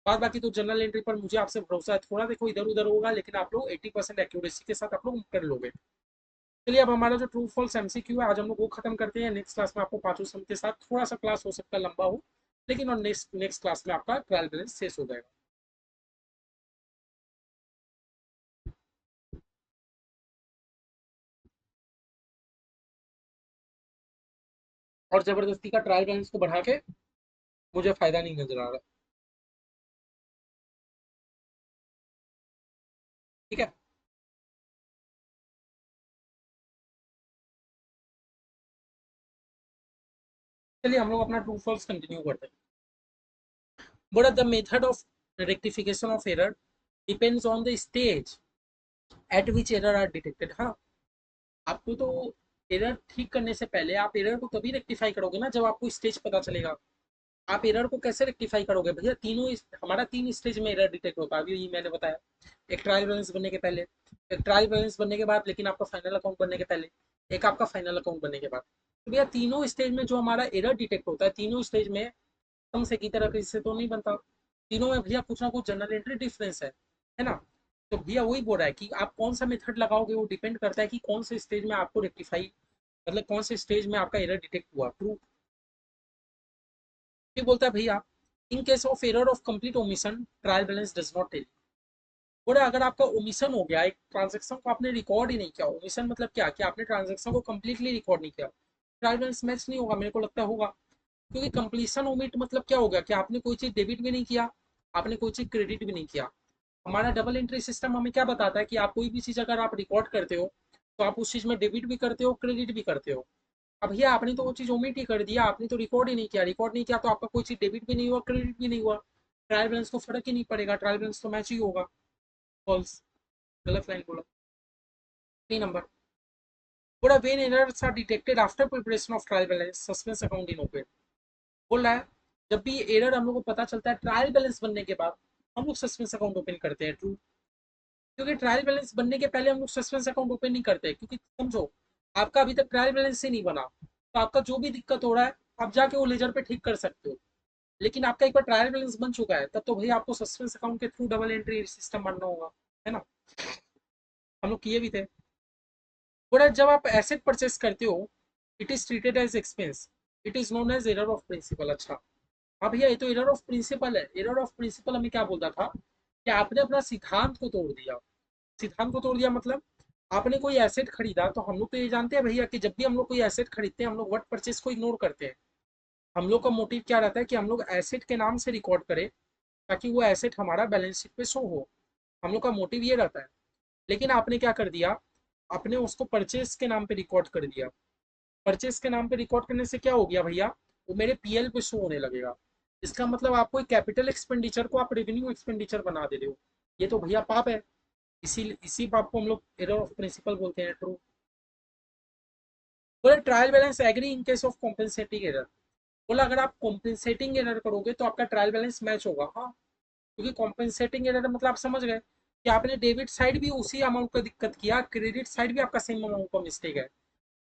बाद बाकी तो जनरल एंट्री पर मुझे आपसे भरोसा है, थोड़ा देखो इधर उधर होगा, लेकिन आप लोग 80% एक्यूरेसी के साथ आप लोग कर लोगे। चलिए, अब हमारा जो ट्रू फॉल्स एमसीक्यू है आज हम लोग वो खत्म करते हैं। नेक्स्ट क्लास में आपको 5 सम के साथ थोड़ा सा क्लास हो सकता है लंबा हो, लेकिन और नेक्स्ट नेक्स्ट क्लास में आपका ट्रायल बैलेंस शेष हो जाएगा। और जबरदस्ती का ट्रायल बैलेंस को बढ़ा के मुझे फायदा नहीं नजर आ रहा। ठीक है। चलिए हम लोग अपना ट्रू फॉल्स कंटिन्यू करते हैं। But the method of rectification of error depends on the stage at which error are detected. हाँ, आपको तो एरर ठीक करने से पहले आप एरर को तभी रेक्टिफाई करोगे ना जब आपको स्टेज पता चलेगा। आप एरर को कैसे रेक्टिफाई करोगे भैया? हमारा तीन स्टेज में एरर डिटेक्ट होता है, अभी ये मैंने बताया। एक ट्रायल बैलेंस बनने के पहले, एक ट्रायल बैलेंस बनने के बाद लेकिन आपका फाइनल अकाउंट बनने के पहले, एक आपका फाइनल अकाउंट बनने के बाद। तो भैया तीनों स्टेज में जो हमारा एरर डिटेक्ट होता है, तीनों स्टेज में एकदम से की तरह से तो नहीं बनता। तीनों में भैया कुछ ना कुछ जनरल एंट्री डिफरेंस है ना? तो भैया वही बोल रहा है कि आप कौन सा मेथड लगाओगे वो डिपेंड करता है कि कौन से स्टेज में आपको रेक्टिफाई, मतलब कौन से स्टेज में आपका एरर डिटेक्ट हुआ। ट्रू। फिर बोलता है भैया in case of error of complete omission trial balance does not tell. बोले अगर आपका ओमिशन हो गया, एक ट्रांजेक्शन को आपने रिकॉर्ड ही नहीं किया, ओमिशन मतलब क्या कि आपने ट्रांजेक्शन को कंप्लीटली रिकॉर्ड नहीं किया, ट्रायल बैलेंस मैच नहीं होगा। मेरे को लगता होगा, क्योंकि कंप्लीशन ओमिट मतलब क्या हो गया कि आपने कोई चीज डेबिट भी नहीं किया, आपने कोई चीज क्रेडिट भी नहीं किया। हमारा डबल एंट्री सिस्टम हमें क्या बताता है कि आप कोई भी चीज अगर आप रिकॉर्ड करते हो तो आप उस चीज में डेबिट भी करते हो, क्रेडिट भी करते हो। अब भैया आपने तो वो चीज ओमिट ही कर दिया, आपने तो रिकॉर्ड ही नहीं किया, रिकॉर्ड नहीं किया तो आपका कोई चीज डेबिट भी नहीं हुआ, क्रेडिट भी नहीं हुआ। ट्रायल बैलेंस को फर्क ही नहीं पड़ेगा, ट्रायल बैलेंस तो मैच ही होगा। फॉल्स। गलत लाइन बोला। 3 नंबर, बोला when errors are detected after preparation of trial balance suspense account in open. बोल रहा है जब भी एरर हम लोग को पता चलता है ट्रायल बैलेंस बनने के बाद, हम लोग सस्पेंस अकाउंट ओपन करते हैं। ट्रू। क्योंकि ट्रायल बैलेंस बनने के पहले हम लोग सस्पेंस अकाउंट ओपन नहीं करते, क्योंकि समझो आपका अभी तक ट्रायल बैलेंस ही नहीं बना, तो आपका जो भी दिक्कत हो रहा है आप जाके वो लेजर पे ठीक कर सकते हो। लेकिन आपका एक बार ट्रायल बैलेंस बन चुका है तब तो भाई आपको सस्पेंस अकाउंट के थ्रू डबल एंट्री सिस्टम बनना होगा, है ना? हम लोग किए भी थे। बोला जब आप एसेट परचेस करते हो it is treated as expense, it is known as error of principle. अच्छा, हाँ भैया ये तो एरर ऑफ प्रिंसिपल है। एरर ऑफ प्रिंसिपल हमें क्या बोलता था कि आपने अपना सिद्धांत को तोड़ दिया। सिद्धांत को तोड़ दिया मतलब आपने कोई एसेट खरीदा, तो हम लोग तो ये जानते हैं भैया कि जब भी हम लोग कोई एसेट खरीदते हैं हम लोग वर्ड परचेस को इग्नोर करते हैं। हम लोग का मोटिव क्या रहता है कि हम लोग एसेट के नाम से रिकॉर्ड करें ताकि वो एसेट हमारा बैलेंस शीट पे शो हो। हम लोग का मोटिव ये रहता है। लेकिन आपने क्या कर दिया, आपने उसको परचेस के नाम पे रिकॉर्ड कर दिया। परचेस के नाम पे रिकॉर्ड करने से क्या हो गया भैया, वो मेरे पीएल पे शो होने लगेगा। इसका मतलब आप कोई कैपिटल एक्सपेंडिचर को आप रेवेन्यू एक्सपेंडिचर बना दे रहे हो। ये तो भैया पाप है। इसी इसी पाप को हम लोग एरर ऑफ प्रिंसिपल बोलते हैं। ट्रू। बोले trial balance agree in case of compensating error. बोला अगर आप कॉम्पेंसेटिंग एरर करोगे तो आपका ट्रायल बैलेंस मैच होगा। हाँ, क्योंकि कॉम्पेंसेटिंग एरर मतलब आप समझ गए कि आपने डेबिट साइड भी उसी अमाउंट का दिक्कत किया, क्रेडिट साइड भी आपका सेम अमाउंट का मिस्टेक है।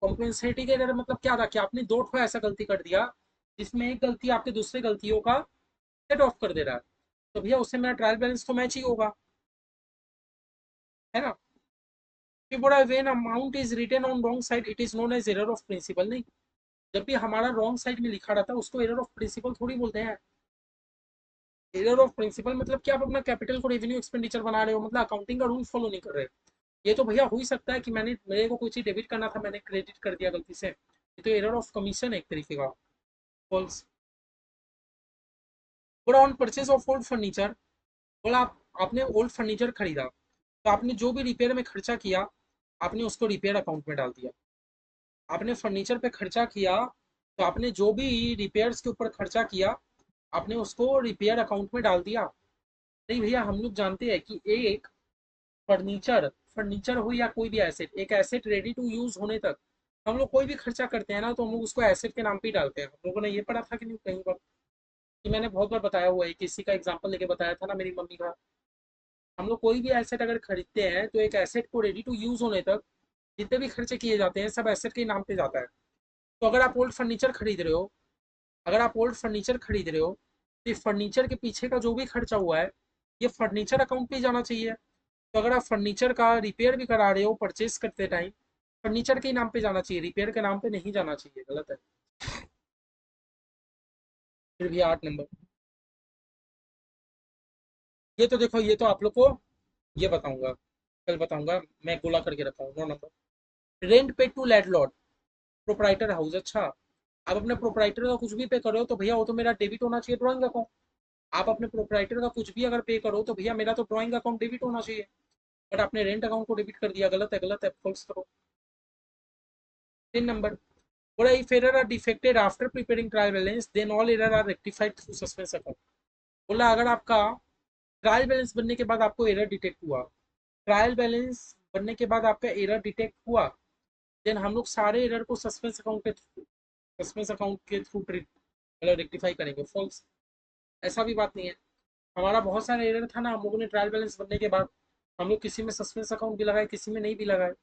कॉम्पेंसेटिंग एरर मतलब क्या था कि आपने दो ठो ऐसा गलती कर दिया जिसमें एक गलती आपके दूसरे गलतियों का सेट ऑफ कर दे रहा है, तो भैया उससे मेरा ट्रायल बैलेंस तो मैच ही होगा, है ना? फिर बोला when amount is written on wrong side it is known as error of principle. नहीं, जब भी हमारा रॉन्ग साइड में लिखा रहता है उसको एरर ऑफ प्रिंसिपल थोड़ी बोलते हैं। एरर ऑफ प्रिंसिपल मतलब कि आप अपना कैपिटल को रेवेन्यू एक्सपेंडिचर बना रहे हो, मतलब अकाउंटिंग का रूल फॉलो नहीं कर रहे। ये तो भैया हो ही सकता है कि मैंने, मेरे को कोई चीज डेबिट करना था मैंने क्रेडिट कर दिया गलती से, ये तो एरर ऑफ कमीशन है एक तरीके का। फॉल्स। बोला on purchase of old furniture. बोला आपने ओल्ड फर्नीचर खरीदा तो आपने जो भी रिपेयर में खर्चा किया आपने उसको रिपेयर अकाउंट में डाल दिया। आपने फर्नीचर पे खर्चा किया तो आपने जो भी रिपेयर्स के ऊपर खर्चा किया आपने उसको रिपेयर अकाउंट में डाल दिया। नहीं भैया, हम लोग जानते हैं कि एक फर्नीचर, फर्नीचर हो या कोई भी एसेट, एक एसेट रेडी टू यूज होने तक हम लोग कोई भी खर्चा करते हैं ना तो हम लोग उसको एसेट के नाम पे ही डालते हैं। हम लोगों ने ये पढ़ा था कि नहीं कहीं पर? कि मैंने बहुत बार बताया हुआ है, किसी का एग्जांपल लेके बताया था ना मेरी मम्मी का। हम लोग कोई भी एसेट अगर खरीदते हैं तो एक एसेट को रेडी टू यूज होने तक जितने भी खर्चे किए जाते हैं सब एसेट के नाम पे जाता है। तो अगर आप ओल्ड फर्नीचर खरीद रहे हो, अगर आप ओल्ड फर्नीचर खरीद रहे हो तो फर्नीचर के पीछे का जो भी खर्चा हुआ है ये फर्नीचर अकाउंट पे जाना चाहिए। तो अगर आप फर्नीचर का रिपेयर भी करा रहे हो परचेज करते टाइम, फर्नीचर के नाम पे जाना चाहिए, रिपेयर के नाम पे नहीं जाना चाहिए। गलत है। फिर भी 8 नंबर, ये तो देखो ये तो आप लोग को ये बताऊंगा, कल बताऊंगा। मैं गोला करके रखा हूँ। 9 नंबर, रेंट पे टू लैंडलॉर्ड प्रोप्राइटर हाउस। अच्छा, आप अपने प्रोप्राइटर का कुछ भी पे करो तो भैया वो तो मेरा डेबिट होना चाहिए ड्रॉइंग अकाउंट। आप अपने प्रोप्राइटर का कुछ भी अगर पे करो तो भैया मेरा तो ड्रॉइंग अकाउंट डेबिट होना चाहिए। बट आपने रेंट अकाउंट को डेबिट कर दिया, गलत है, गलत है, फॉल्स करो। 3 नंबर, बोला if error are defected after preparing trial balance then all error are rectified through suspense account. बोला अगर आपका ट्रायल बैलेंस बनने के बाद आपको एरर डिटेक्ट हुआ, ट्रायल बैलेंस बनने के बाद आपका एरर डिटेक्ट हुआ, देन हम लोग सारे एरर को सस्पेंस अकाउंट के थ्रू ट्रीट मतलब रेक्टिफाई करेंगे। फॉल्स, ऐसा भी बात नहीं है। हमारा बहुत सारा एरर था ना, हम लोगों ने ट्रायल बैलेंस बनने के बाद हम लोग किसी में सस्पेंस अकाउंट भी लगाए, किसी में नहीं भी लगाए।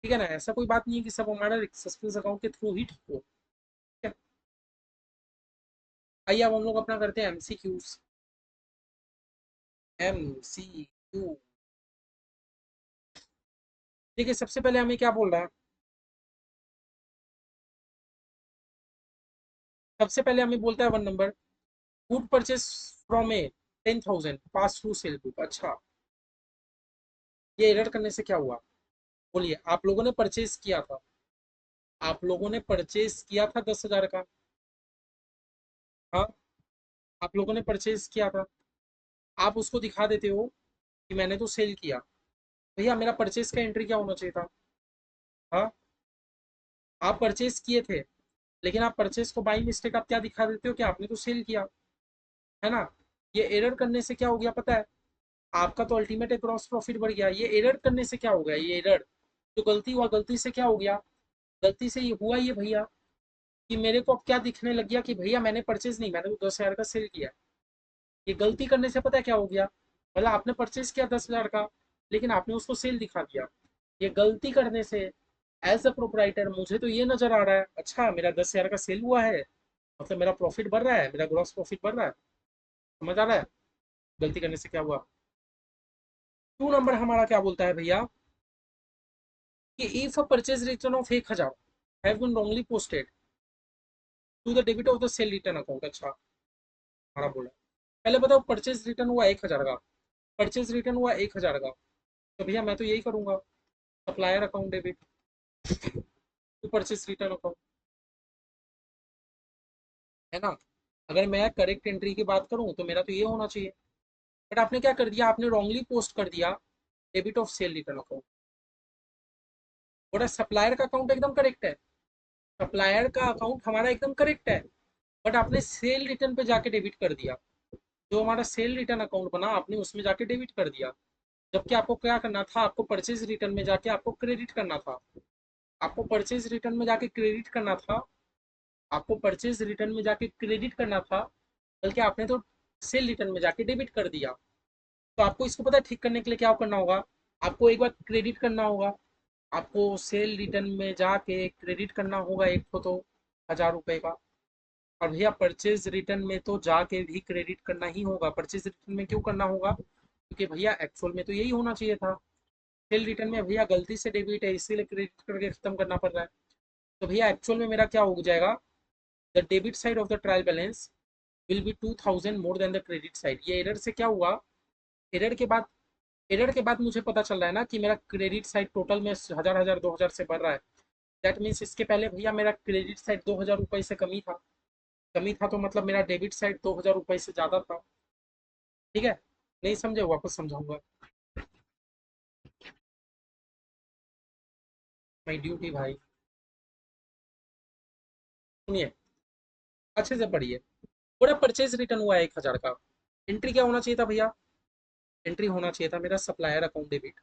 ठीक है ना, ऐसा कोई बात नहीं है कि सब हमारा सस्पेंस अकाउंट के थ्रू ही ठीक हो। ठीक है, आइए अब हम लोग अपना करते हैं एमसीक्यूज। एमसीक्यू, देखिए सबसे पहले हमें क्या बोल रहा है, सबसे पहले हमें बोलता है 1 number, good purchase from A 10,000 pass through cell book. अच्छा, ये एरर करने से क्या हुआ? बोलिए, आप लोगों ने परचेज किया था, आप लोगों ने परचेज किया था 10,000 का। हाँ, आप लोगों ने परचेज किया था, आप उसको दिखा देते हो कि मैंने तो सेल किया। भैया मेरा परचेज का एंट्री क्या होना चाहिए था? हाँ, आप परचेज किए थे, लेकिन आप परचेज को बाई मिस्टेक आप क्या दिखा देते हो कि आपने तो सेल किया, है ना। ये एरर करने से क्या हो गया पता है? आपका तो अल्टीमेट ग्रॉस प्रॉफिट बढ़ गया। ये एरर करने से क्या हो गया? ये एरर जो गलती हुआ, गलती से क्या हो गया? गलती से ये हुआ ये भैया कि मेरे को अब क्या दिखने लग गया कि भैया मैंने परचेज नहीं, मैंने तो 10,000 का सेल किया। ये गलती करने से पता है क्या हो गया? मतलब आपने परचेज किया 10,000 का, लेकिन आपने उसको सेल दिखा दिया। ये गलती करने से एज अ प्रोपराइटर मुझे तो ये नजर आ रहा है, अच्छा मेरा 10,000 का सेल हुआ है, मतलब मेरा प्रॉफिट बढ़ रहा है, मेरा ग्रॉस प्रॉफिट बढ़ रहा है। समझ आ रहा है गलती करने से क्या हुआ? 2 नंबर हमारा क्या बोलता है भैया कि if a purchase return of 1,000 have been wrongly posted to the debit of the sale return account. अच्छा, हमारा बोला पहले बताओ, परचेज रिटर्न हुआ 1,000 का, परचेज रिटर्न हुआ 1,000 का, तो भैया मैं तो यही करूंगा, supplier account debit to purchase return account, है ना। अगर मैं करेक्ट एंट्री की बात करूं तो मेरा तो ये होना चाहिए, बट आपने क्या कर दिया, आपने रॉन्गली पोस्ट कर दिया debit of cell return account. बोला सप्लायर का अकाउंट एकदम करेक्ट है, सप्लायर का अकाउंट हमारा एकदम करेक्ट है, बट आपने सेल रिटर्न पे जाके डेबिट कर दिया। जो हमारा सेल रिटर्न अकाउंट बना आपने उसमें जाके डेबिट कर दिया, जबकि आपको क्या करना था, आपको परचेज रिटर्न में जाके आपको क्रेडिट करना था। आपको परचेज रिटर्न में जाके क्रेडिट करना था, आपको परचेज रिटर्न में जाके क्रेडिट करना था, बल्कि आपने तो सेल रिटर्न में जाके डेबिट कर दिया। तो आपको इसको पता है ठीक करने के लिए क्या करना होगा, आपको एक बार क्रेडिट करना होगा, आपको सेल रिटर्न में जाके क्रेडिट करना होगा एक तो 1,000 रुपए का। और भैया परचेज रिटर्न में तो जाके भी क्रेडिट करना ही होगा। परचेज रिटर्न में क्यों करना होगा? क्योंकि भैया एक्चुअल में तो यही होना चाहिए था, सेल रिटर्न में भैया गलती से डेबिट है इसीलिए क्रेडिट करके खत्म करना पड़ रहा है। तो भैया एक्चुअल में मेरा क्या हो जाएगा, the debit side of the trial balance will be 2,000 more than the credit side. ये एरर से क्या हुआ, एरर के बाद, एरर के बाद मुझे पता चल रहा है ना कि मेरा क्रेडिट साइड टोटल में 1,000 2,000 से बढ़ रहा है। दैट मीन्स इसके पहले भैया मेरा क्रेडिट साइड 2,000 रुपये से कमी था, कमी था तो मतलब मेरा डेबिट साइड 2,000 रुपये से ज्यादा था। ठीक है, नहीं समझे वापस समझाऊंगा। माई ड्यूटी भाई, सुनिए अच्छे से पढ़िए। पूरा परचेज रिटर्न हुआ है 1,000 का, एंट्री क्या होना चाहिए था भैया? एंट्री होना चाहिए था मेरा supplier account debit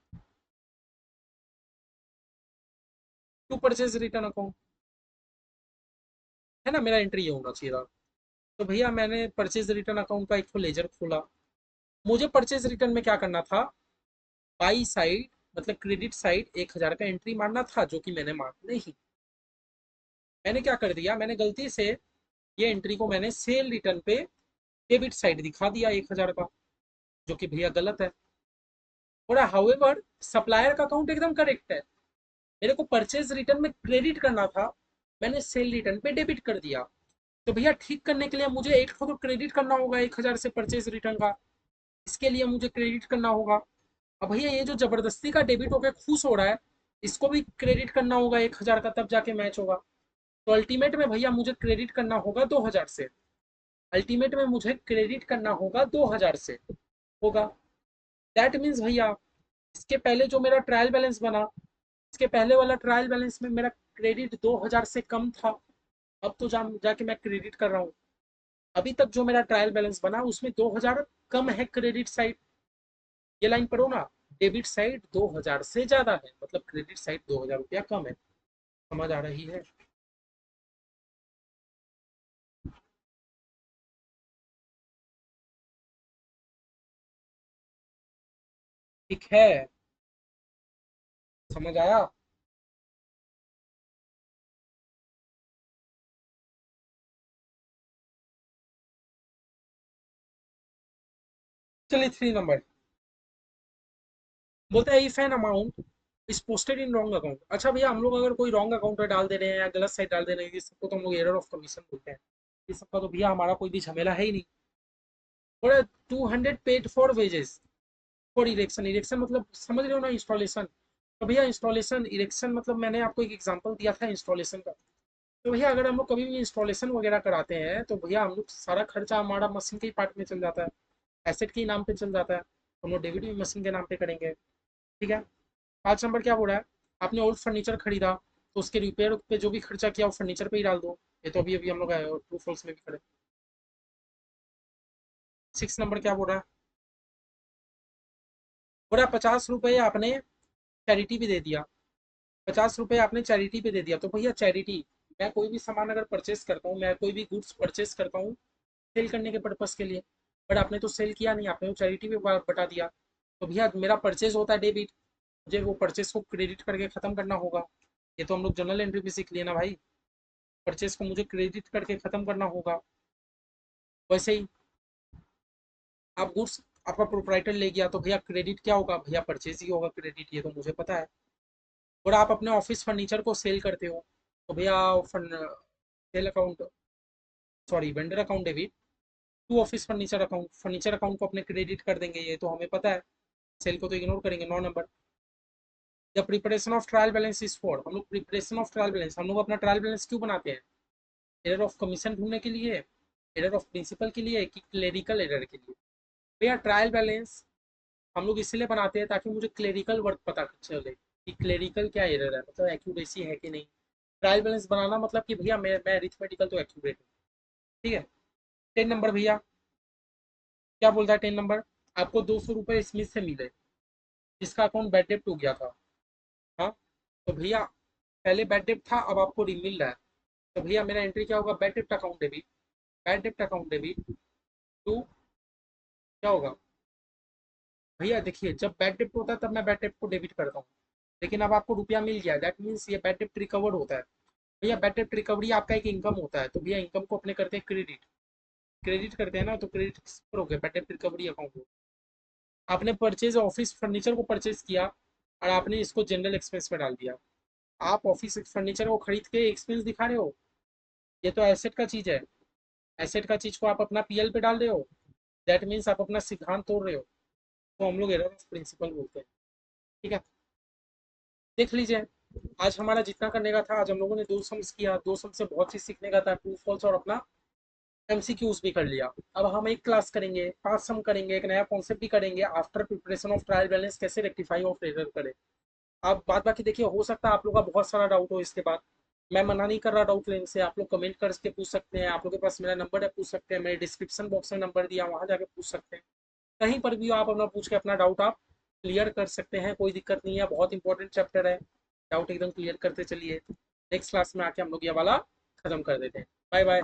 to purchase return account, है ना। मेरा एंट्री ये होना चाहिए था। तो भैया मैंने परचेज रिटर्न अकाउंट का एक तो लेजर खोला, मुझे परचेज रिटर्न में क्या करना था, बाई साइड मतलब क्रेडिट साइड 1,000 का एंट्री मारना था, जो कि मैंने मार नहीं। मैंने क्या कर दिया, मैंने गलती से ये एंट्री को मैंने सेल रिटर्न पे डेबिट साइड दिखा दिया 1,000 का, जो कि भैया गलत है। और हाउएवर सप्लायर का अकाउंट एकदम करेक्ट है, मेरे को परचेज रिटर्न में क्रेडिट करना था, मैंने सेल रिटर्न पे डेबिट कर दिया। तो भैया ठीक करने के लिए मुझे एक तो क्रेडिट करना होगा 1,000 से परचेज रिटर्न का, इसके लिए मुझे क्रेडिट करना होगा। अब भैया ये जो जबरदस्ती का डेबिट होकर खुश हो रहा है, इसको भी क्रेडिट करना होगा 1,000 का, तब जाके मैच होगा। तो अल्टीमेट में भैया मुझे क्रेडिट करना होगा 2,000 से, अल्टीमेट में मुझे क्रेडिट करना होगा 2,000 से होगा। दैट मीन्स भैया इसके पहले जो मेरा ट्रायल बैलेंस बना, इसके पहले वाला ट्रायल बैलेंस में मेरा क्रेडिट 2000 से कम था, अब तो जाके मैं क्रेडिट कर रहा हूँ। अभी तक जो मेरा ट्रायल बैलेंस बना उसमें 2000 कम है क्रेडिट साइड। ये लाइन पढ़ो ना, डेबिट साइड 2000 से ज्यादा है, मतलब क्रेडिट साइड 2000 रुपया कम है। समझ आ रही है? ठीक है, समझ आया? चलिए 3 नंबर बोलता है, if an amount is posted in wrong account. अच्छा भैया, हम लोग अगर कोई रॉन्ग अकाउंट में डाल दे रहे हैं या गलत साइड डाल दे रहे हैं, इस सबको तो हम लोग एरर ऑफ कमीशन बोलते हैं। इस सबका तो भैया हमारा कोई भी झमेला है ही नहीं। और 200 paid for wages for erection. Erection मतलब समझ रहे हो ना, इंस्टॉलेशन। तो भैया इंस्टॉलेशन इरेक्शन मतलब मैंने आपको एक एग्जांपल दिया था इंस्टॉलेशन का। तो भैया अगर हम लोग कभी भी इंस्टॉलेशन वगैरह कराते हैं तो भैया हम लोग सारा खर्चा हमारा मशीन के ही पार्ट में चल जाता है, एसेट के ही नाम पे चल जाता है। हम लोग डेबिट भी मशीन के नाम पे करेंगे। ठीक है। 5 नंबर क्या बोल रहा है, आपने ओल्ड फर्नीचर खरीदा तो उसके रिपेयर पे जो भी खर्चा किया वो फर्नीचर पे ही डाल दो। ये तो अभी अभी हम लोग ट्रू फॉल्स में भी खड़े। 6 नंबर क्या बोल रहा है, 50 रुपये आपने चैरिटी पे दे दिया। 50 रुपये आपने चैरिटी पे दे दिया, तो भैया चैरिटी, मैं कोई भी सामान अगर परचेस करता हूँ, मैं कोई भी गुड्स परचेस करता हूँ सेल करने के पर्पस के लिए, बट आपने तो सेल किया नहीं, आपने वो चैरिटी पे बटा दिया। तो भैया मेरा परचेज होता है डेबिट, मुझे वो परचेज को क्रेडिट करके खत्म करना होगा। ये तो हम लोग जनरल एंट्री पे सीख लिए ना भाई, परचेज को मुझे क्रेडिट करके खत्म करना होगा। वैसे ही आप गुड्स, आपका प्रोपराइटर ले गया तो भैया क्रेडिट क्या होगा, भैया परचेज ही होगा क्रेडिट, ये तो मुझे पता है। और आप अपने ऑफिस फर्नीचर को सेल करते हो तो भैया sale account, sorry vendor account debit to office furniture account, furniture account को अपने क्रेडिट कर देंगे, ये तो हमें पता है। सेल को तो इग्नोर करेंगे। 9 number, the preparation of trial balance is for, हम लोग प्रिपरेशन ऑफ ट्रायल बैलेंस, हम लोग अपना ट्रायल बैलेंस क्यों बनाते हैं? एरर ऑफ कमीशन ढूंढने के लिए, एरर ऑफ प्रिंसिपल के लिए, कि क्लेरिकल एरर के लिए? भैया ट्रायल बैलेंस हम लोग इसलिए बनाते हैं ताकि मुझे क्लेरिकल वर्क पता चले कि क्लेरिकल क्या एरर है, मतलब एक्यूरेसी है कि नहीं। ट्रायल बैलेंस बनाना मतलब कि भैया मैं अरिथमेटिकल तो एक्यूरेट हूँ। ठीक है। 10 नंबर भैया क्या बोलता है? 10 नंबर, आपको 200 रुपये स्मिथ से मिले जिसका अकाउंट बैड डेप्ट हो गया था। हाँ, तो भैया पहले बैड डेप्ट था, अब आपको मिल रहा है। तो भैया मेरा एंट्री क्या होगा, bad dept account debit, bad dept account debit to, क्या होगा भैया, देखिए जब बैड डेप्ट होता है तब मैं बैड डेप्ट को डेबिट करता हूँ, लेकिन अब आपको रुपया मिल गया, दैट मीन्स ये बैड डेप्ट रिकवर्ड होता है। भैया बैड डेप्ट रिकवरी आपका एक इनकम होता है, तो भैया इनकम को अपने करते हैं क्रेडिट, क्रेडिट करते हैं ना, तो क्रेडिट किस पर हो गया, बैड डेप्ट रिकवरी अकाउंट हो। आपने परचेज ऑफिस फर्नीचर को परचेज किया और आपने इसको जनरल एक्सपेंस में डाल दिया। आप ऑफिस फर्नीचर को खरीद के एक्सपेंस दिखा रहे हो, ये तो एसेट का चीज है। एसेट का चीज को आप अपना पीएल पे डाल रहे हो, दैट मीन्स आप अपना सिद्धांत तोड़ रहे हो। तो हम लोग एरर ऑफ प्रिंसिपल बोलते हैं। ठीक है, देख लीजिए, आज हमारा जितना करने का था, आज हम लोगों ने 2 सम्स किया, 2 सम से बहुत चीज सीखने का था, ट्रू फॉल्स और अपना एमसीक्यूज भी कर लिया। अब हम एक क्लास करेंगे, 5 सम करेंगे, एक नया कॉन्सेप्ट भी करेंगे, after preparation of trial balance कैसे रेक्टिफाई ऑफ एरर करें। आप बात बाकी देखिए, हो सकता है आप लोग का बहुत सारा डाउट हो इसके बाद, मैं मना नहीं कर रहा डाउट लेने से, आप लोग कमेंट करके पूछ सकते हैं, आप लोग के पास मेरा नंबर है, पूछ सकते हैं, मेरे डिस्क्रिप्शन बॉक्स में नंबर दिया, वहां जाके पूछ सकते हैं। कहीं पर भी आप अपना पूछ के अपना डाउट आप क्लियर कर सकते हैं, कोई दिक्कत नहीं है, बहुत इंपॉर्टेंट चैप्टर है। डाउट एकदम क्लियर करते चलिए, नेक्स्ट क्लास में आके हम लोग ये वाला खत्म कर देते हैं। Bye bye.